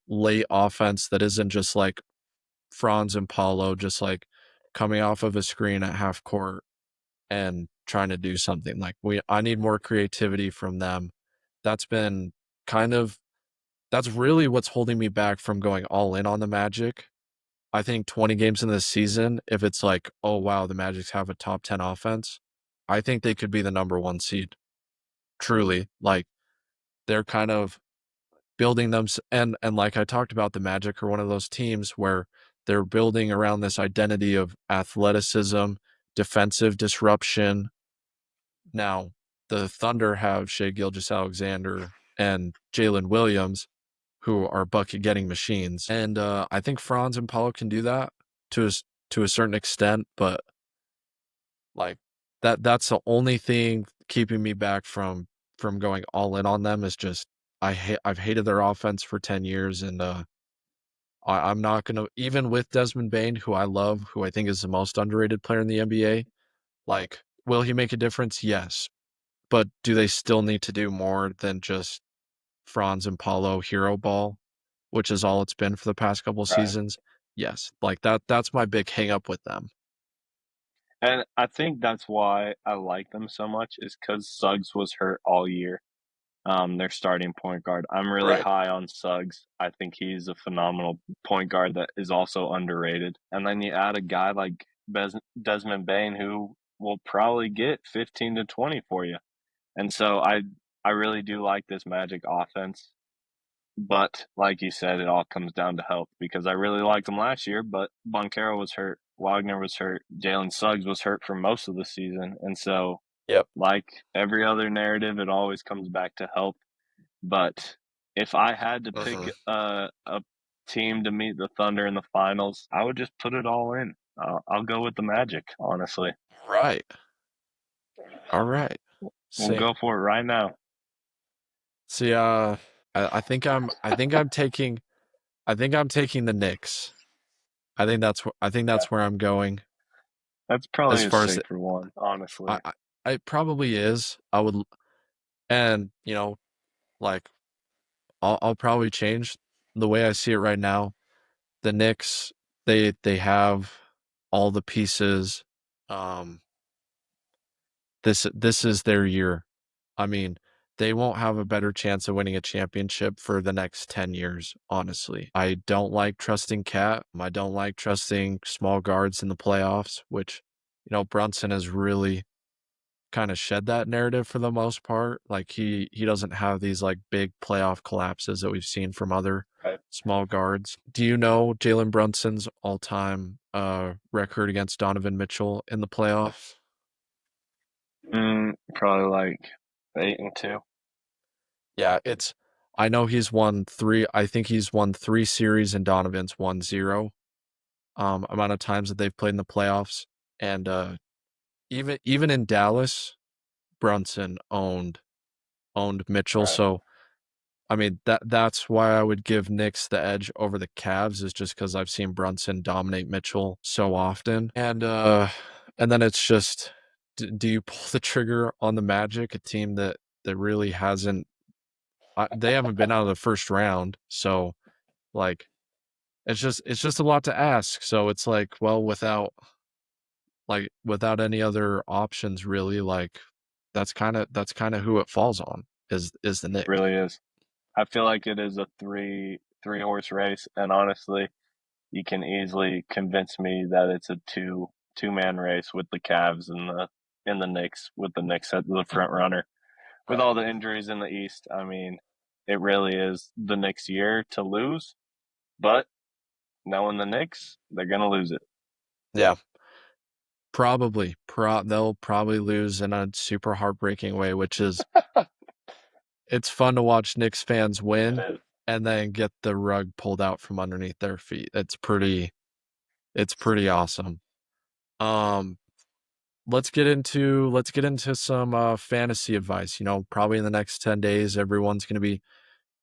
late offense that isn't just like Franz and Paulo just like coming off of a screen at half court and trying to do something. Like I need more creativity from them. That's been kind of that's really what's holding me back from going all in on the Magic. I think 20 games in this season, if it's like, oh wow, the Magics have a top 10 offense, I think they could be the number 1 seed. Truly. Like they're kind of building them and like I talked about, the Magic are one of those teams where they're building around this identity of athleticism, defensive disruption. Now, the Thunder have Shea Gilgeous-Alexander and Jalen Williams, who are bucket-getting machines, and, I think Franz and Paolo can do that to a certain extent, but, like, that's the only thing keeping me back from going all in on them is just I've hated their offense for 10 years, and, I'm not gonna even with Desmond Bane, who I love, who I think is the most underrated player in the NBA, like, will he make a difference? Yes. But do they still need to do more than just Franz and Paulo hero ball, which is all it's been for the past couple Right. seasons? Yes. Like that's my big hang up with them. And I think that's why I like them so much is because Suggs was hurt all year. Their starting point guard. I'm really Right. high on Suggs. I think he's a phenomenal point guard that is also underrated. And then you add a guy like Desmond Bain who will probably get 15 to 20 for you. And so I really do like this Magic offense. But like you said, it all comes down to health because I really liked them last year, but Boncaro was hurt, Wagner was hurt, Jalen Suggs was hurt for most of the season. And so, Yep. like every other narrative, it always comes back to health. But if I had to pick Mhm. a team to meet the Thunder in the finals, I would just put it all in. I'll go with the Magic, honestly. Right. All right. We'll See, go for it right now. see, I think I'm taking the Knicks. I think Yeah. that's where I'm going That's as probably a far as safer one, honestly. it probably is. I would, and like I'll probably change the way I see it right now. The Knicks, they have all the pieces. Um, this is their year. I mean, they won't have a better chance of winning a championship for the next 10 years, honestly. I don't like trusting Cat. I don't like trusting small guards in the playoffs, which, Brunson has really kind of shed that narrative for the most part. Like he doesn't have these like big playoff collapses that we've seen from other Right. small guards. Do you know Jalen Brunson's all-time record against Donovan Mitchell in the playoffs? Probably like 8-2. Yeah, I know he's won three. I think he's won three series and Donovan's won zero. Amount of times that they've played in the playoffs. And even in Dallas, Brunson owned Mitchell. Right. So I mean that's why I would give Knicks the edge over the Cavs is just because I've seen Brunson dominate Mitchell so often. And then it's just do you pull the trigger on the Magic, a team that really hasn't they haven't been out of the first round. So like it's just a lot to ask. So it's like, well, without any other options really, like that's kind of who it falls on is the Knicks. Really is. I feel like it is a three horse race, and honestly, you can easily convince me that it's a two man race with the Cavs and the Knicks, with the Knicks at the front runner. With Right. all the injuries in the East, I mean, it really is the Knicks' year to lose. But knowing the Knicks, they're gonna lose it. Yeah. Probably. They'll probably lose in a super heartbreaking way, which is it's fun to watch Knicks fans It win is. and then get the rug pulled out from underneath their feet. It's pretty awesome. Um let's get into some fantasy advice. Probably in the next 10 days everyone's going to be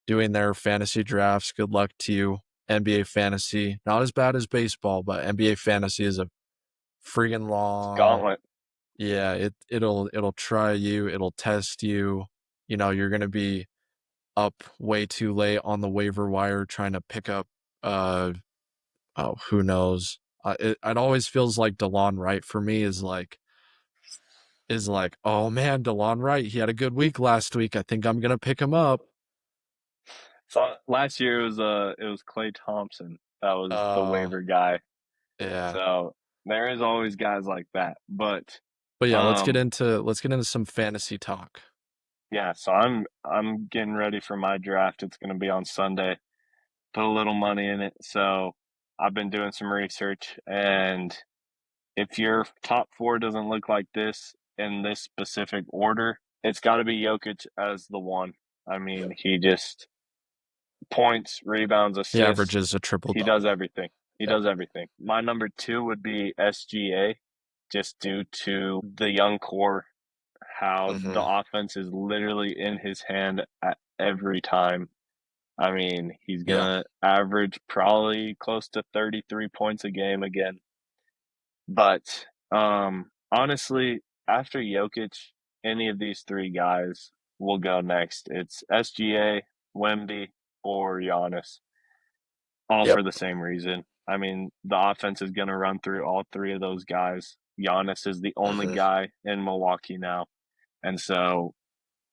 doing their fantasy drafts. Good luck to you. NBA fantasy, not as bad as baseball, but NBA fantasy is a friggin' It's a long. gauntlet. Yeah, it'll try you, it'll test you. You're going to be up way too late on the waiver wire trying to pick up uh oh, who knows. It always feels like DeLon Wright for me is like, oh man, DeLon Wright, he had a good week last week. I think I'm gonna pick him up. So last year it was Klay Thompson that was the Uh, waiver guy. yeah, So there is always guys like that. But but yeah, let's get um into let's get into some fantasy talk. yeah, so I'm getting ready for my draft. It's gonna be on Sunday. Put a little money in it. So I've been doing some research, and if your top four doesn't look like this in this specific order, it's got to be Jokic as the one. I mean, he just points, rebounds, He assists. averages a triple He does double. everything. He Yep. does everything. My number two would be SGA, just due to the young core, how the Mm-hmm. offense is literally in his hand at every time. I mean, he's Yeah. gonna average probably close to 33 points a game again. But honestly, after Jokic, any of these three guys will go next. It's SGA, Wemby, or Giannis, all Yep. for the same reason. I mean, the offense is going to run through all three of those guys. Giannis is the only Mm-hmm. guy in Milwaukee now. And so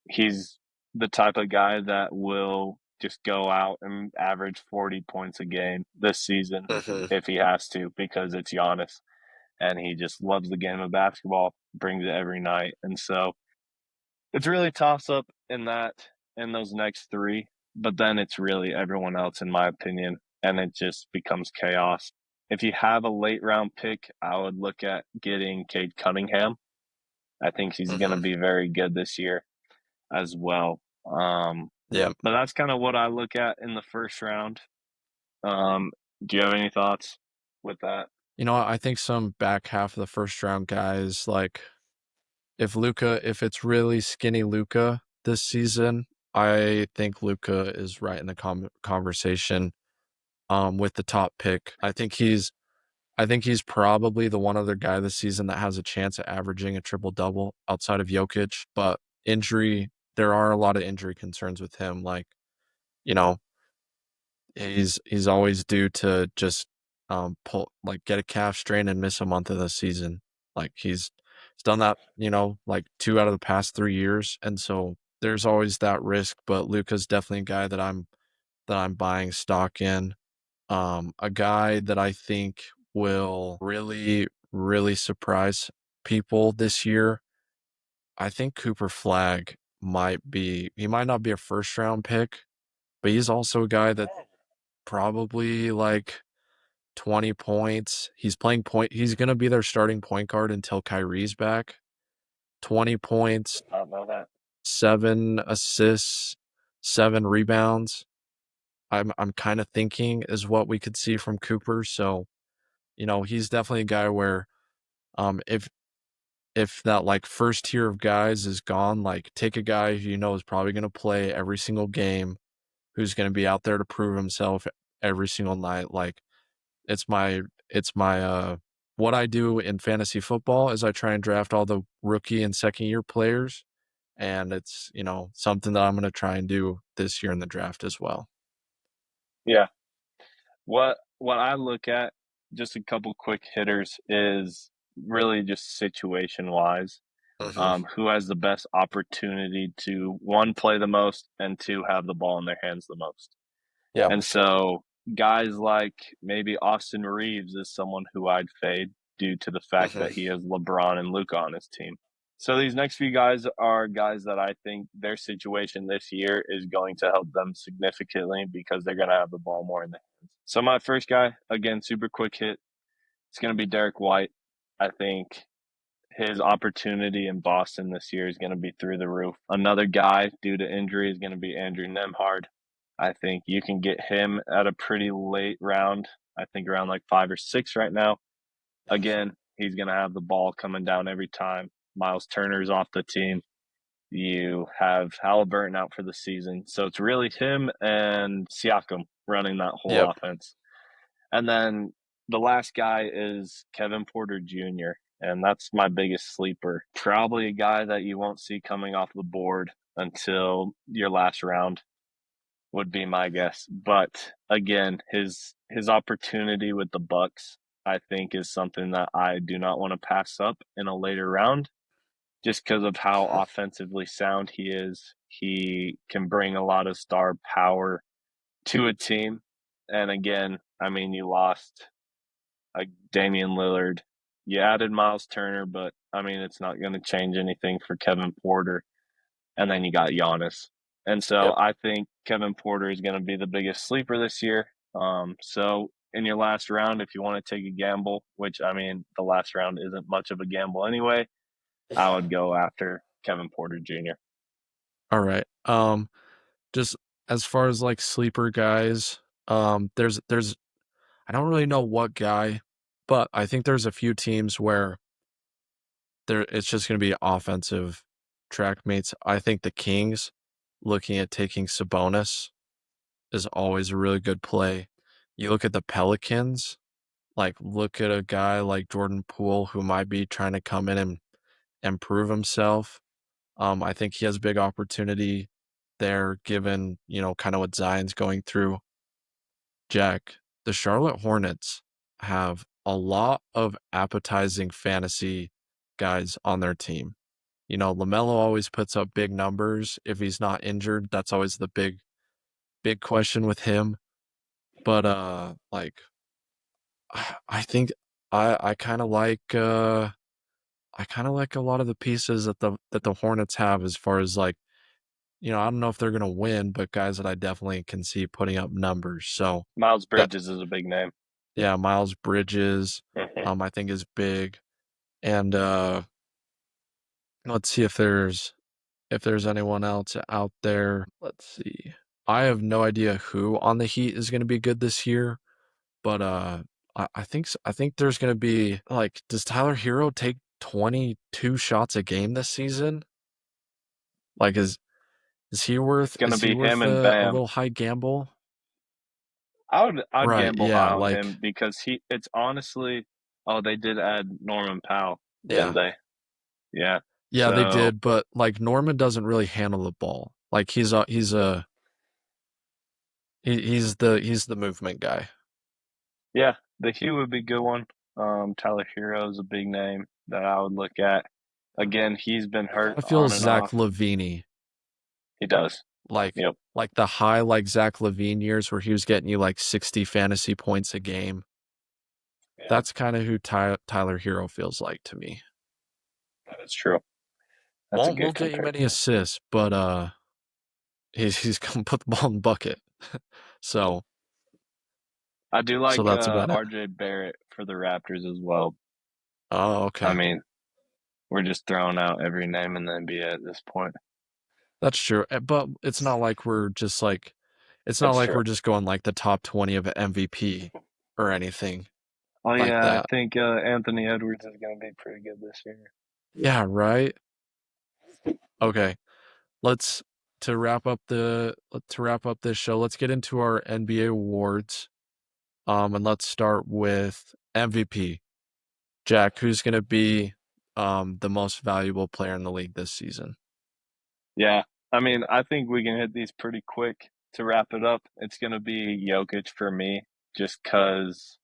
he's the type of guy that will just go out and average 40 points a game this season Mm-hmm. if he has to, because it's Giannis and he just loves the game of basketball, brings it every night. And so it's really toss up in those next three, but then it's really everyone else in my opinion, and it just becomes chaos. If you have a late round pick, I would look at getting Cade Cunningham. I think he's going to Mm-hmm. be very good this year as well. Yep. But that's kind of what I look at in the first round. Um, do you have any thoughts with that? I think some back half of the first round guys, like if it's really skinny Luca this season, I think Luca is right in the conversation with the top pick. I think he's probably the one other guy this season that has a chance at averaging a triple double outside of Jokic, but there are a lot of injury concerns with him. Like, you know, he's always due to just get a calf strain and miss a month of the season. Like he's done that, like 2 out of the past 3 years. And so there's always that risk, but Luka's definitely a guy that I'm buying stock in. A guy that I think will really, really surprise people this year. I think Cooper Flag he might not be a first round pick, but he's also a guy that probably like 20 points. He's going to be their starting point guard until Kyrie's back. 20 points, I don't know that. 7 assists, 7 rebounds. I'm kind of thinking is what we could see from Cooper. So, he's definitely a guy where if that like first tier of guys is gone, like take a guy who is probably going to play every single game, who's going to be out there to prove himself every single night. Like it's my what I do in fantasy football is I try and draft all the rookie and second year players, and it's, something that I'm going to try and do this year in the draft as well. Yeah. What I look at, just a couple quick hitters, is really just situation wise. Mhm. Who has the best opportunity to one, play the most, and two, have the ball in their hands the most. Yeah. And so guys like maybe Austin Reeves is someone who I'd fade due to the fact Mhm. that he has LeBron and Luka on his team. So these next few guys are guys that I think their situation this year is going to help them significantly because they're going to have the ball more in their hands. So my first guy, again, super quick hit, it's going to be Derek White. I think his opportunity in Boston this year is going to be through the roof. Another guy due to injury is going to be Andrew Nemhard. I think you can get him at a pretty late round. I think around like 5 or 6 right now. Again, he's going to have the ball coming down every time. Miles Turner's off the team. You have Halliburton out for the season. So it's really him and Siakam running that whole Yep. offense. And then the last guy is Kevin Porter Jr., and that's my biggest sleeper. Probably a guy that you won't see coming off the board until your last round would be my guess. But again, his opportunity with the Bucks, I think, is something that I do not want to pass up in a later round just because of how offensively sound he is. He can bring a lot of star power to a team. And again, I mean, you lost like Damian Lillard. You added Miles Turner, but I mean, it's not going to change anything for Kevin Porter. And then you got Giannis. And so Yep. I think Kevin Porter is going to be the biggest sleeper this year. So in your last round, if you want to take a gamble, which I mean, the last round isn't much of a gamble anyway, I would go after Kevin Porter Jr. All right. Just as far as like sleeper guys, there's I don't really know what guy, but I think there's a few teams where it's just going to be offensive track mates. I think the Kings, looking at taking Sabonis, is always a really good play. You look at the Pelicans, like look at a guy like Jordan Poole who might be trying to come in and prove himself. I think he has big opportunity there, given kind of what Zion's going through. Jack, the Charlotte Hornets have a lot of appetizing fantasy guys on their team. LaMelo always puts up big numbers if he's not injured. That's always the big question with him. But like I think I kind of like a lot of the pieces that the Hornets have as far as like, I don't know if they're going to win, but guys that I definitely can see putting up numbers. So Miles that Bridges is a big name. yeah, Miles Bridges Mm-hmm. I think is big. And let's see if there's anyone else out there. Let's see. I have no idea who on the Heat is going to be good this year, but I think there's going to be like, does Tyler Hero take 22 shots a game this season? Like, is he It's going to be him worth and a Bam. little high gamble? I'd Right. gamble Yeah. high on Like, him because it's honestly, oh, they did add Norman Powell, didn't yeah. they? Yeah. Yeah, they So did, but like Norman doesn't really handle the ball. Like he's the movement guy. yeah, the Hugh would be a good one. Tyler Hero is a big name that I would look at. Again, he's been He kind hurt of on feels and Zach off. Lavine, He does. like Yep. like the high like Zach Lavine years where he was getting you like 60 fantasy points a game. Yeah, That's kind of who Tyler Hero feels like to me. that is true. That's a good Won't get you many comparison. assists, but he's gonna put the ball in the bucket. So I do like that's about it. RJ Barrett for the Raptors as well. Oh, I okay. mean, we're just throwing out every name in the NBA at this point. That's true. But it's not like we're just like it's not It's like true. we're just going like the top 20 of MVP or anything Oh like yeah, I that. think Anthony Edwards is going to be pretty good this year. Yeah, right? Okay. Let's to wrap up this show, let's get into our NBA awards. And let's start with MVP. Jack, who's going to be the most valuable player in the league this season? Yeah, I mean, I think we can hit these pretty quick to wrap it up. It's going to be Jokic for me, just because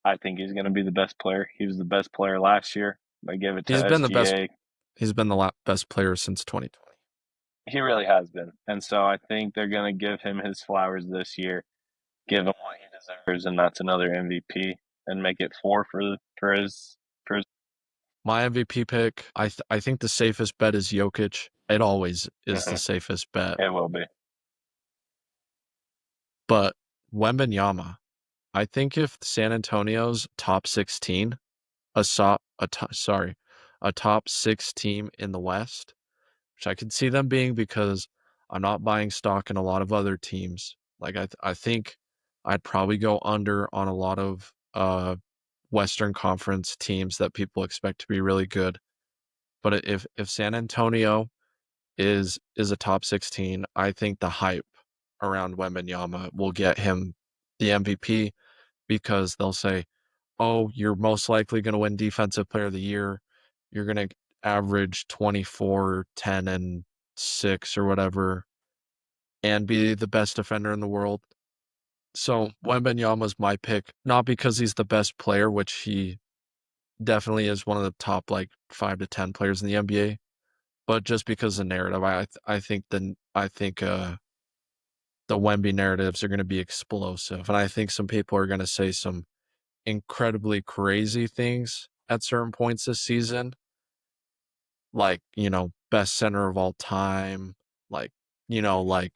I think he's going to be the best player. He was the best player last year. I give it to He's been the best SGA. he's been the best player since 2020. He really has been. And so I think they're going to give him his flowers this year, give him what he deserves, and that's another MVP, and make it four for his. My MVP pick, I think the safest bet is Jokic. It always is the Mhm. safest bet. It will be. But Wembanyama, I think if San Antonio's top 16, a top 6 team in the West, which I could see them being because I'm not buying stock in a lot of other teams. Like I think I'd probably go under on a lot of Western Conference teams that people expect to be really good. But if San Antonio is a top 16, I think the hype around Wembanyama will get him the MVP because they'll say, "Oh, you're most likely going to win Defensive Player of the Year. You're going to average 24, 10, and 6 or whatever, and be the best defender in the world." So Wembanyama's my pick, not because he's the best player, which he definitely is one of the top like 5 to 10 players in the NBA, but just because of the narrative. I think the Wemby narratives are going to be explosive, and I think some people are going to say some incredibly crazy things at certain points this season, like, best center of all time, like, like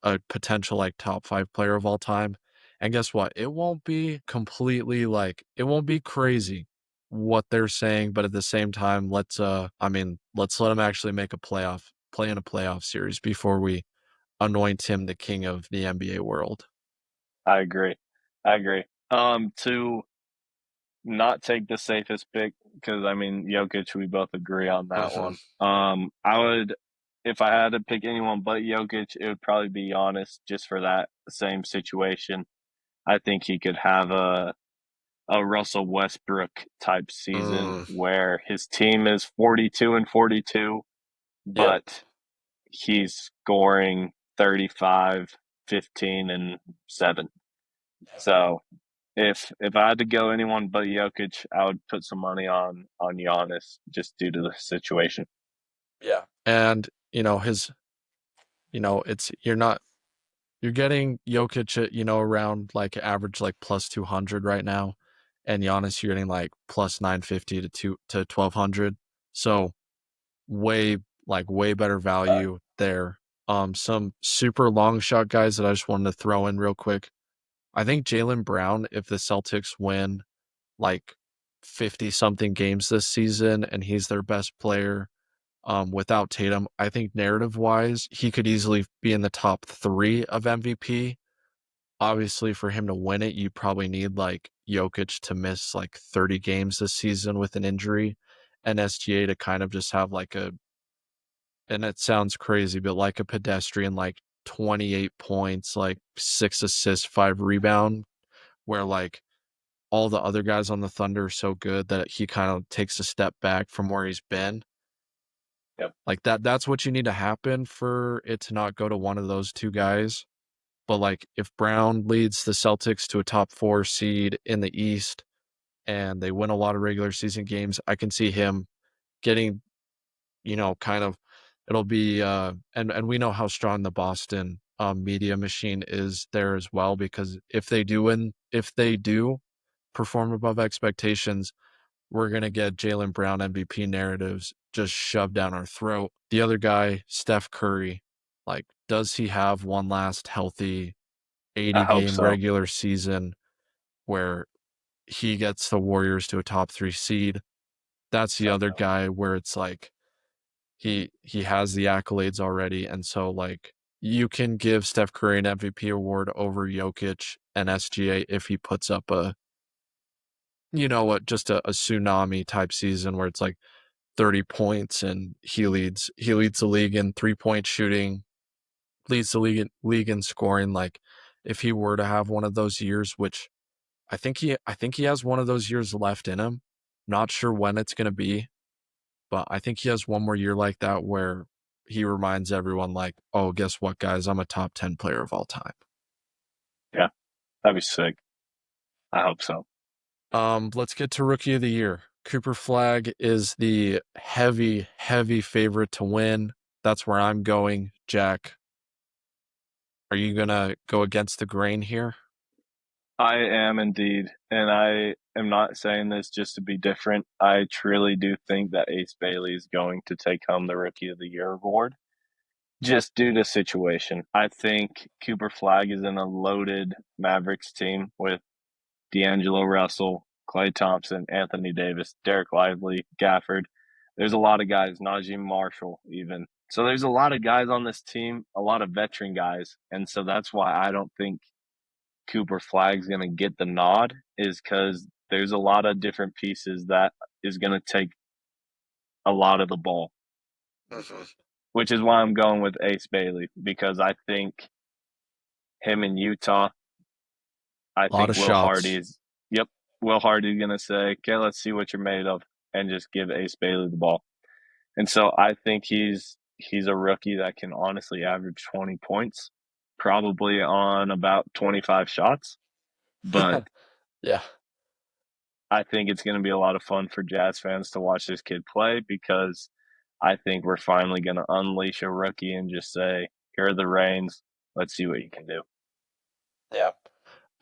a potential like top 5 player of all time. And guess what? It won't be completely like it won't be crazy what they're saying, but at the same time, let's let him actually make a play in a playoff series before we anoint him the king of the NBA world. I agree. I agree. To not take the safest pick because I mean Jokic, we both agree on that Hmm. one. I would, if I had to pick anyone but Jokic, it would probably be Giannis just for that same situation. I think he could have a Russell Westbrook type season Mm, where his team is 42 and 42, yep. but he's scoring 35, 15, and 7. So if I had to go anyone but Jokic, I would put some money on Giannis just due to the situation. Yeah. And, it's you're getting Jokic at, around like average like plus 200 right now. And Giannis, you're getting like plus 950 to 1200. So way, way better value there. Some super long shot guys that I just wanted to throw in real quick. I think Jaylen Brown, if the Celtics win like 50 something games this season and he's their best player, without Tatum. I think narrative-wise, he could easily be in the top 3 of MVP. Obviously, for him to win it, you probably need, like, Jokic to miss, like, 30 games this season with an injury, and SGA to kind of just have, like, a and it sounds crazy, but like a pedestrian, like, 28 points, like, 6 assists, 5 rebound, where, like, all the other guys on the Thunder are so good that he kind of takes a step back from where he's been. Yep. Like, that's what you need to happen for it to not go to one of those 2 guys. But, like, if Brown leads the Celtics to a top 4 seed in the East and they win a lot of regular season games, I can see him getting, kind of it'll be, and we know how strong the Boston, media machine is there as well, because if they do perform above expectations, we're gonna get Jaylen Brown MVP narratives just shoved down our throat. The other guy, Steph Curry, like, does he have one last healthy I hope 80-game so. regular season where he gets the Warriors to a top 3 seed? That's the other Definitely. guy where it's like he has the accolades already, and so, like, you can give Steph Curry an MVP award over Jokic and SGA if he puts up what, just a tsunami type season where it's like 30 points and he leads the league in 3-point shooting, leads the league in scoring. Like, if he were to have one of those years, which I think he has one of those years left in him. Not sure when it's gonna be, but I think he has one more year like that where he reminds everyone, like, "Oh, guess what, guys? I'm a top 10 player of all time." Yeah, that'd be sick. I hope so. Let's get to Rookie of the Year. Cooper Flag is the heavy, heavy favorite to win. That's where I'm going. Jack, are you gonna go against the grain here? I am indeed, and I am not saying this just to be different. I truly do think that Ace Bailey is going to take home the Rookie of the Year award just due to situation. I think Cooper Flag is in a loaded Mavericks team with D'Angelo Russell, Klay Thompson, Anthony Davis, Derek Lively, Gafford. There's a lot of guys, Najee Marshall, even. So there's a lot of guys on this team, a lot of veteran guys. And so that's why I don't think Cooper Flag's going to get the nod, is because there's a lot of different pieces that is going to take a lot of the ball, Mhm. which is why I'm going with Ace Bailey, because I think him in Utah, I Lot think of Will shots. Hardy's, yep, Will Hardy's going to say, okay, let's see what you're made of, and just give Ace Bailey the ball. And so I think he's a rookie that can honestly average 20 points, probably on about 25 shots. But Yeah. I think it's going to be a lot of fun for Jazz fans to watch this kid play, because I think we're finally going to unleash a rookie and just say, here are the reins. Let's see what you can do. Yeah.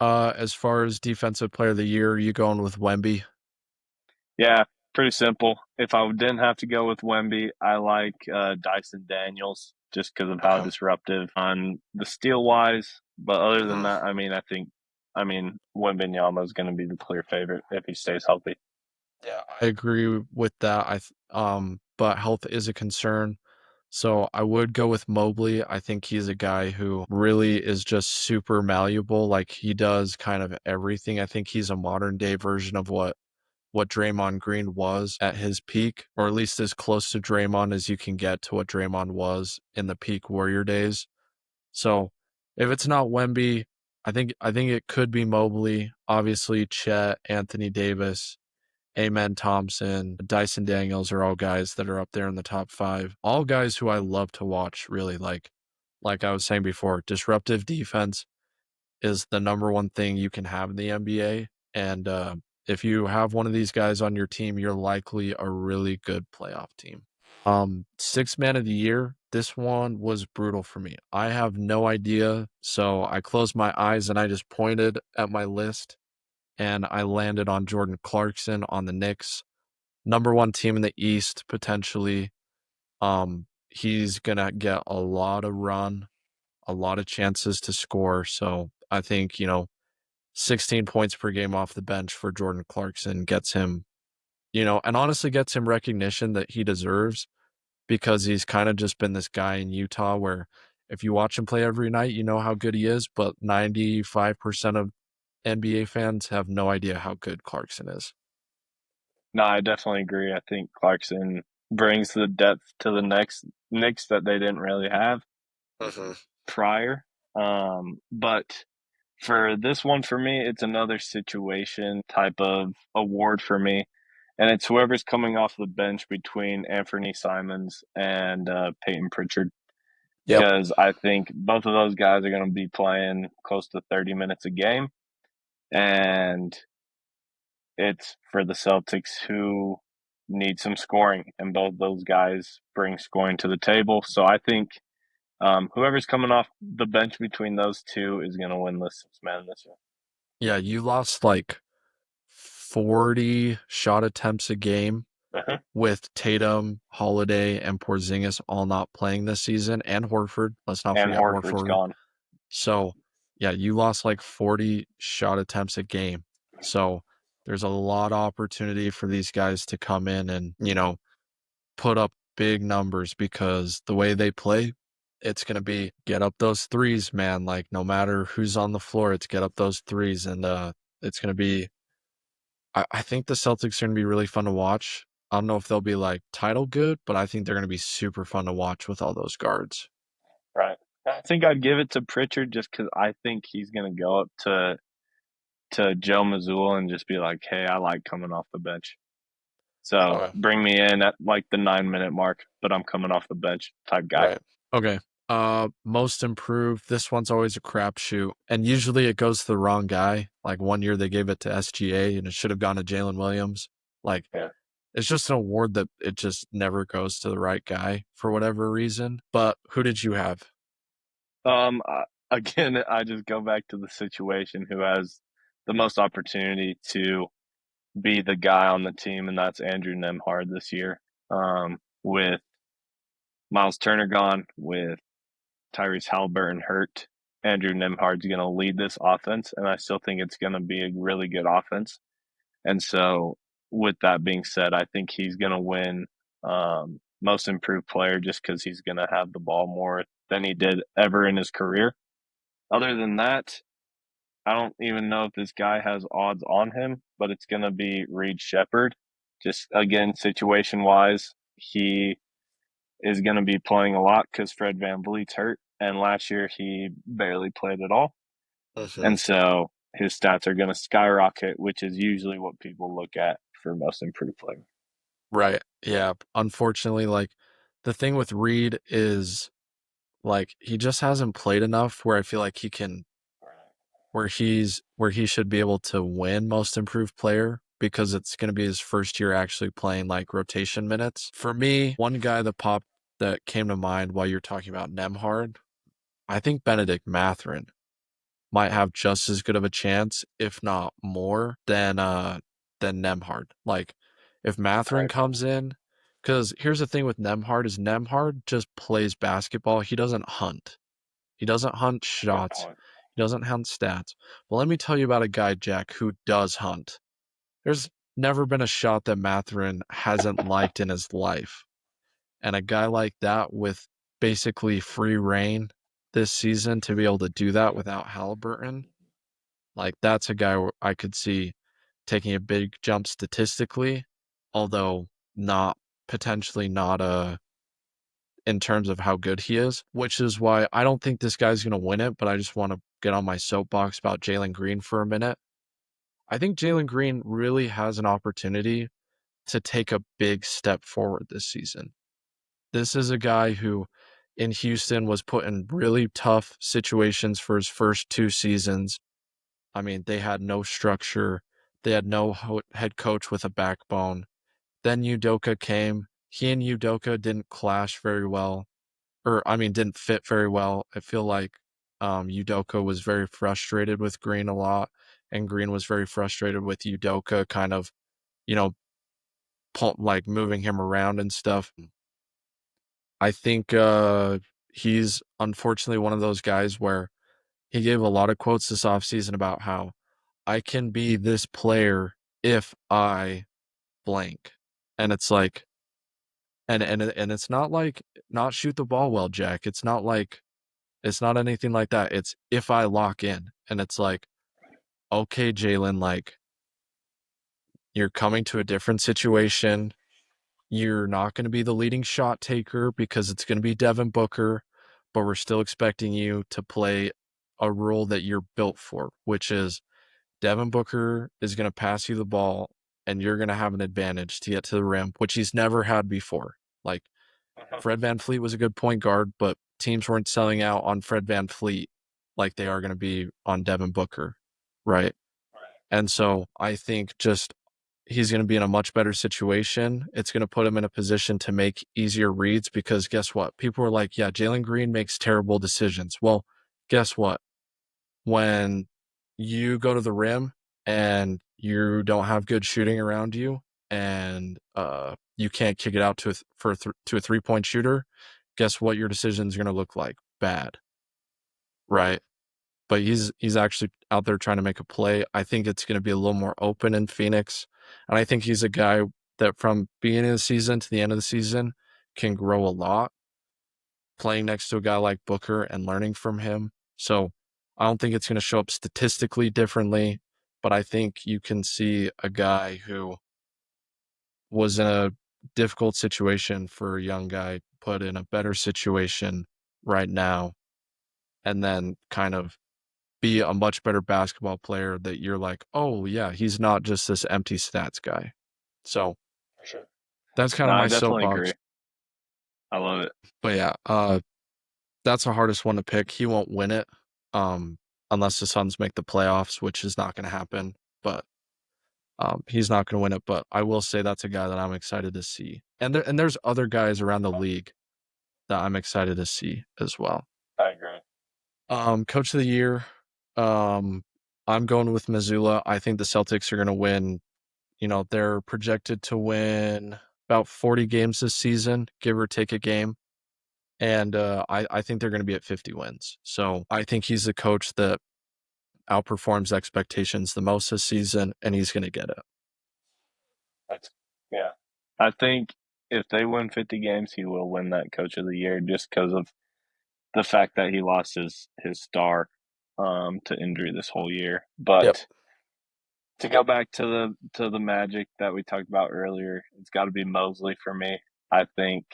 As far as defensive player of the year, are you going with Wemby? Yeah, pretty simple. If I didn't have to go with Wemby, I like Dyson Daniels just because of how Okay. disruptive on the steal wise. But other than Mhm. that, Wembenyama is going to be the clear favorite if he stays healthy. Yeah, I agree with that. But health is a concern. So I would go with Mobley. I think he's a guy who really is just super malleable. Like, he does kind of everything. I think he's a modern day version of what Draymond Green was at his peak, or at least as close to Draymond as you can get to what Draymond was in the peak Warrior days. So if it's not Wemby, I think it could be Mobley. Obviously, Chet, Anthony Davis, Amen Thompson, Dyson Daniels are all guys that are up there in the top 5. All guys who I love to watch, really. Like I was saying before, disruptive defense is the number one thing you can have in the NBA. And if you have one of these guys on your team, you're likely a really good playoff team. Sixth man of the year. This one was brutal for me. I have no idea. So I closed my eyes and I just pointed at my list and I landed on Jordan Clarkson on the Knicks. Number one team in the East, potentially. He's gonna get a lot of run, a lot of chances to score. So I think, 16 points per game off the bench for Jordan Clarkson gets him, and honestly gets him recognition that he deserves. because he's kind of just been this guy in Utah where if you watch him play every night, you know how good he is, but 95% of NBA fans have no idea how good Clarkson is. No, I definitely agree. I think Clarkson brings the depth to the next Knicks that they didn't really have Mhm. prior. But for this one, for me, it's another situation type of award for me. And it's whoever's coming off the bench between Anthony Simons and Peyton Pritchard. Yep. Because I think both of those guys are going to be playing close to 30 minutes a game. And it's for the Celtics who need some scoring. And both those guys bring scoring to the table. So I think whoever's coming off the bench between those two is going to win the Sixth Man this year. Yeah, you lost like 40 shot attempts a game Uh-huh. with Tatum, Holiday, and Porzingis all not playing this season, and Horford. Let's not And forget Horford's Horford. gone. So, yeah, you lost like 40 shot attempts a game. So, there's a lot of opportunity for these guys to come in and, put up big numbers because the way they play, it's going to be get up those threes, man. Like, no matter who's on the floor, it's get up those threes. And it's going to be, I think the Celtics are going to be really fun to watch. I don't know if they'll be like title good, but I think they're going to be super fun to watch with all those guards. Right. I think I'd give it to Pritchard just because I think he's going to go up to Joe Mazzulla and just be like, "Hey, I like coming off the bench. So Okay. bring me in at like the 9 minute mark, but I'm coming off the bench type guy." Right. Okay. Most improved. This one's always a crapshoot, and usually it goes to the wrong guy. Like one year they gave it to SGA, and it should have gone to Jalen Williams. Like Yeah. it's just an award that it just never goes to the right guy for whatever reason. But who did you have? Again, I just go back to the situation who has the most opportunity to be the guy on the team, and that's Andrew Nemhard this year. With Miles Turner gone, with Tyrese Halliburton hurt, Andrew Nemhard's going to lead this offense, and I still think it's going to be a really good offense. And so, with that being said, I think he's going to win most improved player just because he's going to have the ball more than he did ever in his career. Other than that, I don't even know if this guy has odds on him, but it's going to be Reed Shepard. Just again, situation wise, he is going to be playing a lot because Fred Van Vliet's hurt. And last year he barely played at all. Mhm. And so his stats are going to skyrocket, which is usually what people look at for most improved player. Right. Yeah. Unfortunately, like the thing with Reed is like he just hasn't played enough where I feel like he can where he should be able to win most improved player because it's going to be his first year actually playing like rotation minutes. For me, one guy that came to mind while you're talking about Nemhard, I think Benedict Mathurin might have just as good of a chance, if not more, than Nemhard. Like if Mathurin Right. comes in, because here's the thing with Nemhard is Nemhard just plays basketball. He doesn't hunt. He doesn't hunt Good shots. point. He doesn't hunt stats. But let me tell you about a guy, Jack, who does hunt. There's never been a shot that Mathurin hasn't liked in his life. And a guy like that with basically free reign this season to be able to do that without Halliburton, like that's a guy where I could see taking a big jump statistically, although not potentially not in terms of how good he is, which is why I don't think this guy's going to win it, but I just want to get on my soapbox about Jalen Green for a minute. I think Jalen Green really has an opportunity to take a big step forward this season. This is a guy who in Houston was put in really tough situations for his first two seasons. I mean, they had no structure. They had no head coach with a backbone. Then Udoka came. He and Udoka didn't clash very well, or I mean, didn't fit very well. I feel like Udoka was very frustrated with Green a lot, and Green was very frustrated with Udoka, kind of, you know, like moving him around and stuff. I think he's unfortunately one of those guys where he gave a lot of quotes this offseason about how I can be this player if I blank. And it's like, And it's not like not shoot the ball well, Jack. It's not anything like that. It's if I lock in, and it's like, okay, Jalen, like you're coming to a different situation. You're not going to be the leading shot taker because it's going to be Devin Booker, but we're still expecting you to play a role that you're built for, which is Devin Booker is going to pass you the ball and you're going to have an advantage to get to the rim, which he's never had before. Like Fred VanVleet was a good point guard, but teams weren't selling out on Fred VanVleet like they are going to be on Devin Booker, right? And so I think just he's going to be in a much better situation. It's going to put him in a position to make easier reads because guess what? People are like, yeah, Jalen Green makes terrible decisions. Well, guess what? When you go to the rim and you don't have good shooting around you and you can't kick it out to to a 3-point shooter, guess what your decisions are going to look like? Bad, right? But he's actually out there trying to make a play. I think it's going to be a little more open in Phoenix, and I think he's a guy that from beginning of the season to the end of the season can grow a lot. Playing next to a guy like Booker and learning from him, so I don't think it's going to show up statistically differently, but I think you can see a guy who was in a difficult situation for a young guy put in a better situation right now, and then kind of be a much better basketball player that you're like, oh yeah, he's not just this empty stats guy. So For sure. that's kind No, of I my definitely soapbox. agree. I love it. But yeah, that's the hardest one to pick. He won't win it, um, unless the Suns make the playoffs, which is not going to happen. But he's not going to win it. But I will say that's a guy that I'm excited to see. And there's other guys around the league that I'm excited to see as well. I agree. Coach of the year, um, I'm going with Missoula. I think the Celtics are going to win. You know, they're projected to win about 40 games this season, give or take a game. And I think they're going to be at 50 wins. So I think he's the coach that outperforms expectations the most this season, and he's going to get it. That's yeah. I think if they win 50 games, he will win that Coach of the Year just because of the fact that he lost his star to injury this whole year. Yep. But to go back to the Magic that we talked about earlier, it's got to be Mosley for me. I think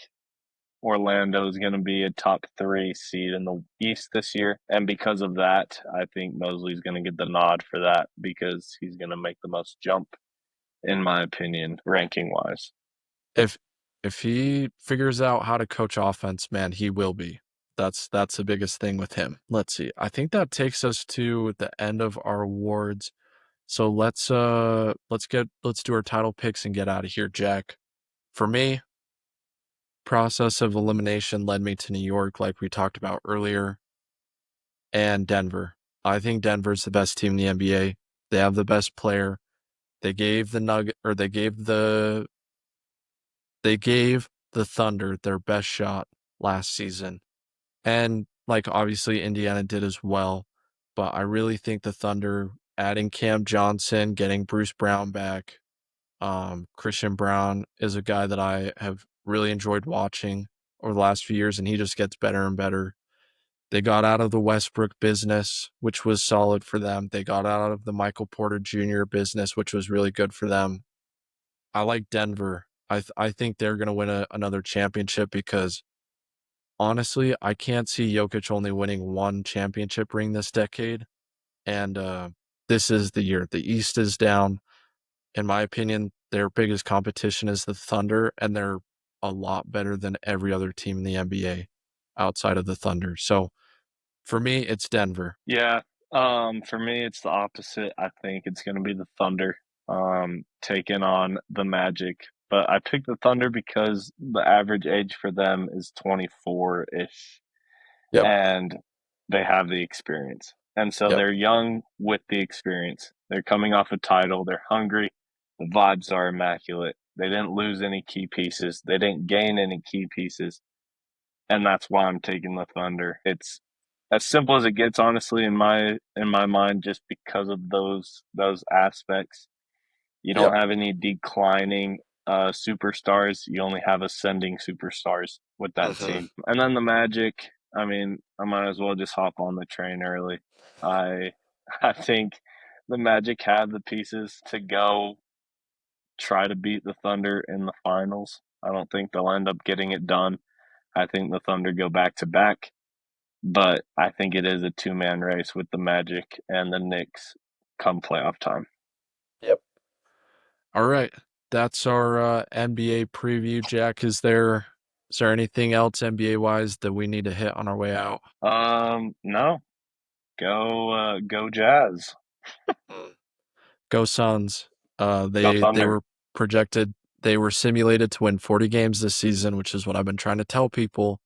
Orlando is going to be a top three seed in the East this year, and because of that, I think Mosley's going to get the nod for that because he's going to make the most jump, in my opinion, ranking wise. If if he figures out how to coach offense, man, he will be. That's the biggest thing with him. Let's see. I think that takes us to the end of our awards. So let's do our title picks and get out of here, Jack. For me, process of elimination led me to New York, like we talked about earlier, and Denver. I think Denver's the best team in the NBA. They have the best player. They gave the Nugget or they gave the Thunder their best shot last season. And like obviously Indiana did as well. But I really think the Thunder adding Cam Johnson, getting Bruce Brown back, Christian Brown is a guy that I have really enjoyed watching over the last few years, and he just gets better and better. They got out of the Westbrook business, which was solid for them. They got out of the Michael Porter Jr. business, which was really good for them. I like Denver. I think they're going to win another championship because honestly, I can't see Jokic only winning one championship ring this decade. And this is the year. The East is down. In my opinion, their biggest competition is the Thunder, and they're a lot better than every other team in the NBA outside of the Thunder. So for me, it's Denver. Yeah, for me, it's the opposite. I think it's going to be the Thunder taking on the Magic. But I picked the Thunder because the average age for them is 24 ish, Yep. and they have the experience. And so Yep. they're young with the experience. They're coming off a title, they're hungry, the vibes are immaculate. They didn't lose any key pieces, they didn't gain any key pieces, and that's why I'm taking the Thunder. It's as simple as it gets, honestly, in my mind, just because of those aspects. You don't Yep. have any declining superstars. You only have ascending superstars with that Mhm. team. And then the Magic, I mean, I might as well just hop on the train early. I I think the Magic have the pieces to go try to beat the Thunder in the finals. I don't think they'll end up getting it done. I think the Thunder go back to back, but I think it is a two-man race with the Magic and the Knicks come playoff time. Yep. All right. That's our NBA preview, Jack. Is there anything else NBA wise that we need to hit on our way out? No, go Jazz, Mm. Go Suns. go They Thunder. were projected they were simulated to win 40 games this season, which is what I've been trying to tell people.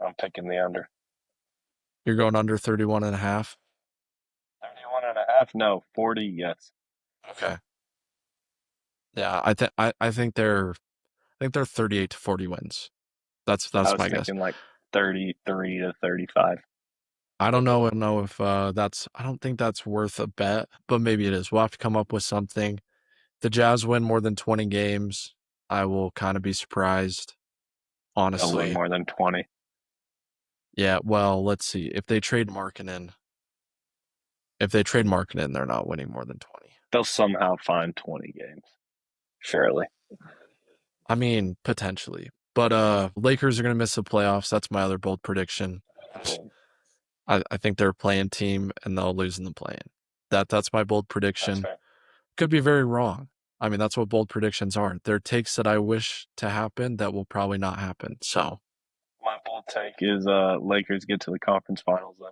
I'm picking the under. You're going under 31 and a half. 31 and a half? No, 40, yes. Okay. Yeah, I think they're 38 to 40 wins. That's I that's was my guess. thinking like 33 to 35. I don't know if I don't think that's worth a bet, but maybe it is. We'll have to come up with something. The Jazz win more than 20 games. I will kind of be surprised, They'll win honestly. more than 20. Yeah, well, let's see. If they trade Markkinen, they're not winning more than 20. They'll somehow find 20 games, surely. I mean, potentially. But Lakers are going to miss the playoffs. That's my other bold prediction. I think they're a playing team and they'll lose in the play-in. That's my bold That's prediction. fair. Could be very wrong. I mean, that's what bold predictions are. They're takes that I wish to happen that will probably not happen. So, My bold take is Lakers get to the conference finals then.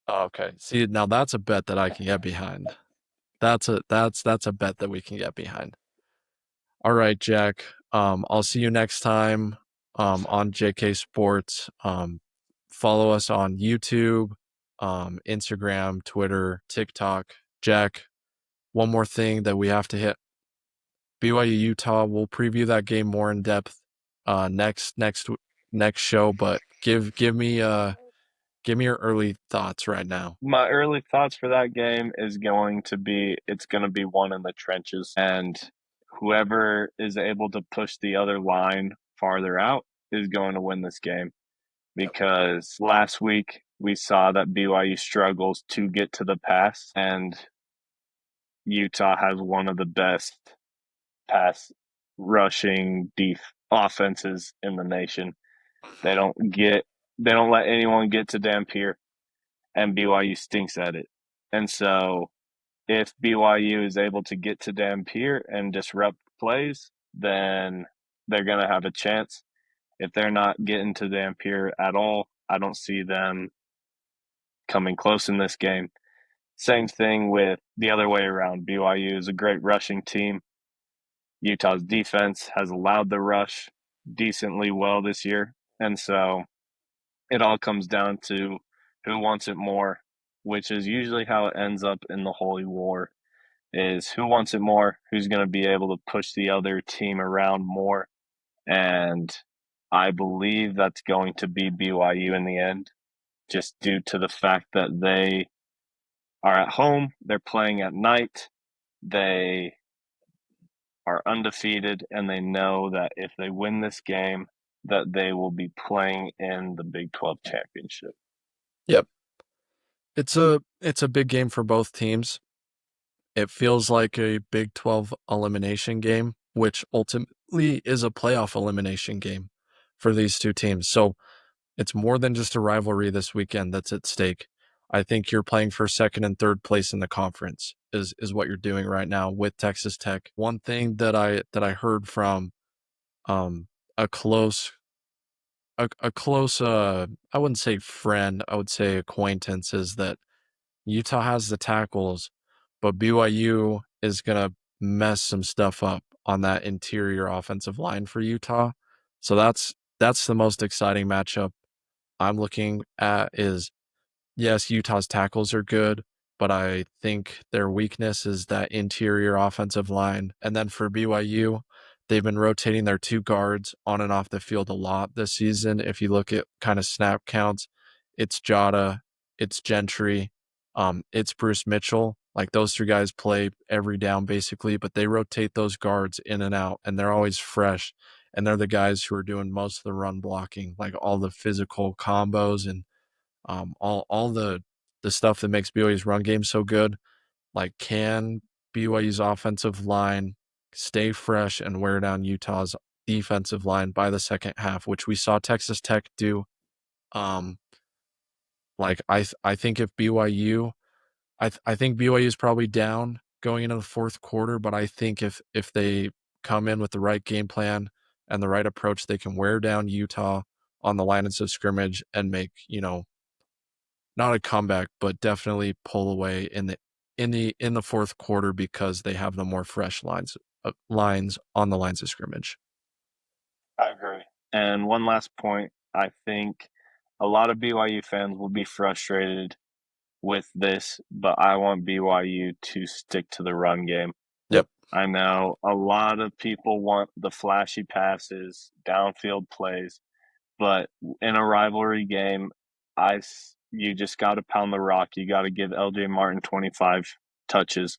okay. See, now that's a bet that I can get behind. That's a bet that we can get behind. All right, Jack. I'll see you next time on JK Sports. Follow us on YouTube, Instagram, Twitter, TikTok. Jack, one more thing that we have to hit. BYU Utah. We'll preview that game more in depth next show. But give me your early thoughts right now. My early thoughts for that game is going to be it's going to be one in the trenches, and whoever is able to push the other line farther out is going to win this game. Yep. Because last week we saw that BYU struggles to get to the pass, and Utah has one of the best pass rushing offenses in the nation. They don't get they don't let anyone get to Dampier, and BYU stinks at it. And so if BYU is able to get to Dampier and disrupt plays, then they're going to have a chance. If they're not getting to Dampier at all, I don't see them coming close in this game. Same thing with the other way around. BYU is a great rushing team. Utah's defense has allowed the rush decently well this year. And so it all comes down to who wants it more, which is usually how it ends up in the Holy War is who wants it more, who's going to be able to push the other team around more. And I believe that's going to be BYU in the end, just due to the fact that they are at home, they're playing at night, they are undefeated, and they know that if they win this game, that they will be playing in the Big 12 championship. Yep. It's a big game for both teams. It feels like a Big 12 elimination game, which ultimately is a playoff elimination game for these two teams. So it's more than just a rivalry this weekend that's at stake. I think you're playing for second and third place in the conference is what you're doing right now with Texas Tech. One thing that I heard from um a close a close I wouldn't say friend, I would say acquaintance is that Utah has the tackles, but BYU is going to mess some stuff up on that interior offensive line for Utah. So that's the most exciting matchup I'm looking at is yes, Utah's tackles are good, but I think their weakness is that interior offensive line. And then for BYU, they've been rotating their two guards on and off the field a lot this season. If you look at kind of snap counts, it's Jada, it's Gentry, it's Bruce Mitchell. Like those three guys play every down basically, but they rotate those guards in and out, and they're always fresh. And they're the guys who are doing most of the run blocking, like all the physical combos and all the stuff that makes BYU's run game so good. Like, can BYU's offensive line stay fresh and wear down Utah's defensive line by the second half, which we saw Texas Tech do. Um, I think if BYU, I think BYU is probably down going into the fourth quarter, but I think if they come in with the right game plan and the right approach, they can wear down Utah on the lines of scrimmage and make, not a comeback, but definitely pull away in the fourth quarter because they have the more fresh lines on the lines of scrimmage. I agree. And one last point, I think a lot of BYU fans will be frustrated with this, but I want BYU to stick to the run game. Yep. I know a lot of people want the flashy passes, downfield plays, but in a rivalry game, you just got to pound the rock. You got to give LJ Martin 25 touches,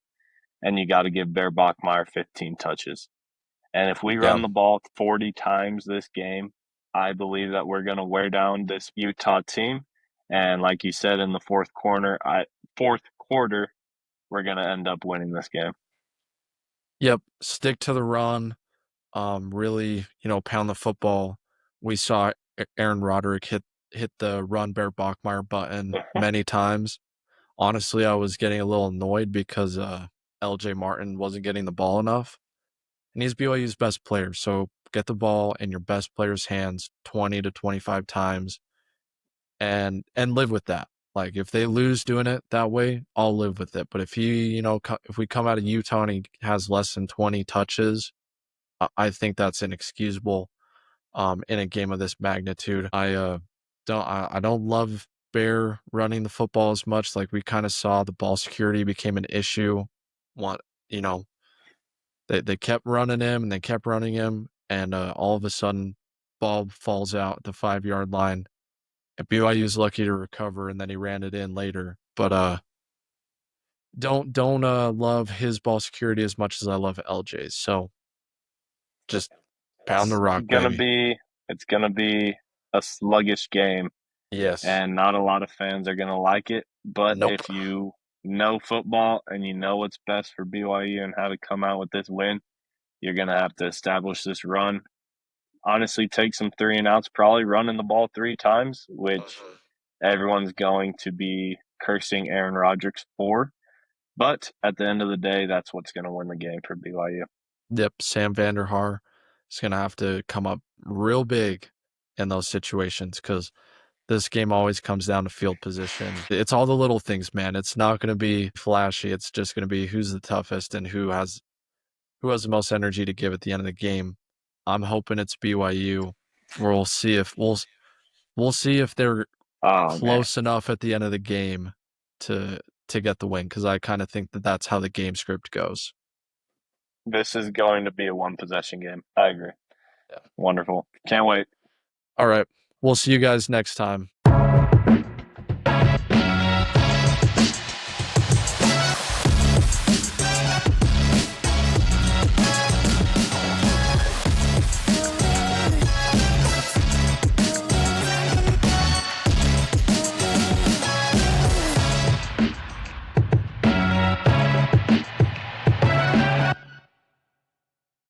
and you got to give Bear Bachmeyer 15 touches. And if we Yeah. run the ball 40 times this game, I believe that we're going to wear down this Utah team. And like you said, in the fourth quarter, we're going to end up winning this game. Yep. Stick to the run. Really, pound the football. We saw Aaron Roderick hit the run Bear Bachmeyer button many times. Honestly, I was getting a little annoyed because LJ Martin wasn't getting the ball enough. And he's BYU's best player. So get the ball in your best player's hands 20 to 25 times and live with that. Like if they lose doing it that way, I'll live with it. But if if we come out of Utah and he has less than 20 touches, I think that's inexcusable in a game of this magnitude. I don't love Bear running the football as much. Like we kind of saw the ball security became an issue. What you know, they kept running him and they kept running him, and all of a sudden, ball falls out at the 5 yard line. And BYU's lucky to recover, and then he ran it in later. But don't love his ball security as much as I love LJ's. So just pound the It's rock, gonna baby. be it's gonna be a sluggish game, Yes. and not a lot of fans are gonna like it. But Nope. if you know football and you know what's best for BYU and how to come out with this win, you're gonna have to establish this run. Honestly, take some three and outs, probably running the ball three times, which Mhm. everyone's going to be cursing Aaron Rodgers for. But at the end of the day, that's what's going to win the game for BYU. Yep. Sam Vanderhaar is gonna have to come up real big in those situations because this game always comes down to field position. It's all the little things, man. It's not going to be flashy. It's just going to be who's the toughest and who has the most energy to give at the end of the game. I'm hoping it's BYU. We'll see if we'll see if they're Oh man, close enough at the end of the game to to get the win because I kind of think that that's how the game script goes. this is going to be a one possession game. I agree. Yeah. Wonderful. Can't wait. All right. We'll see you guys next time.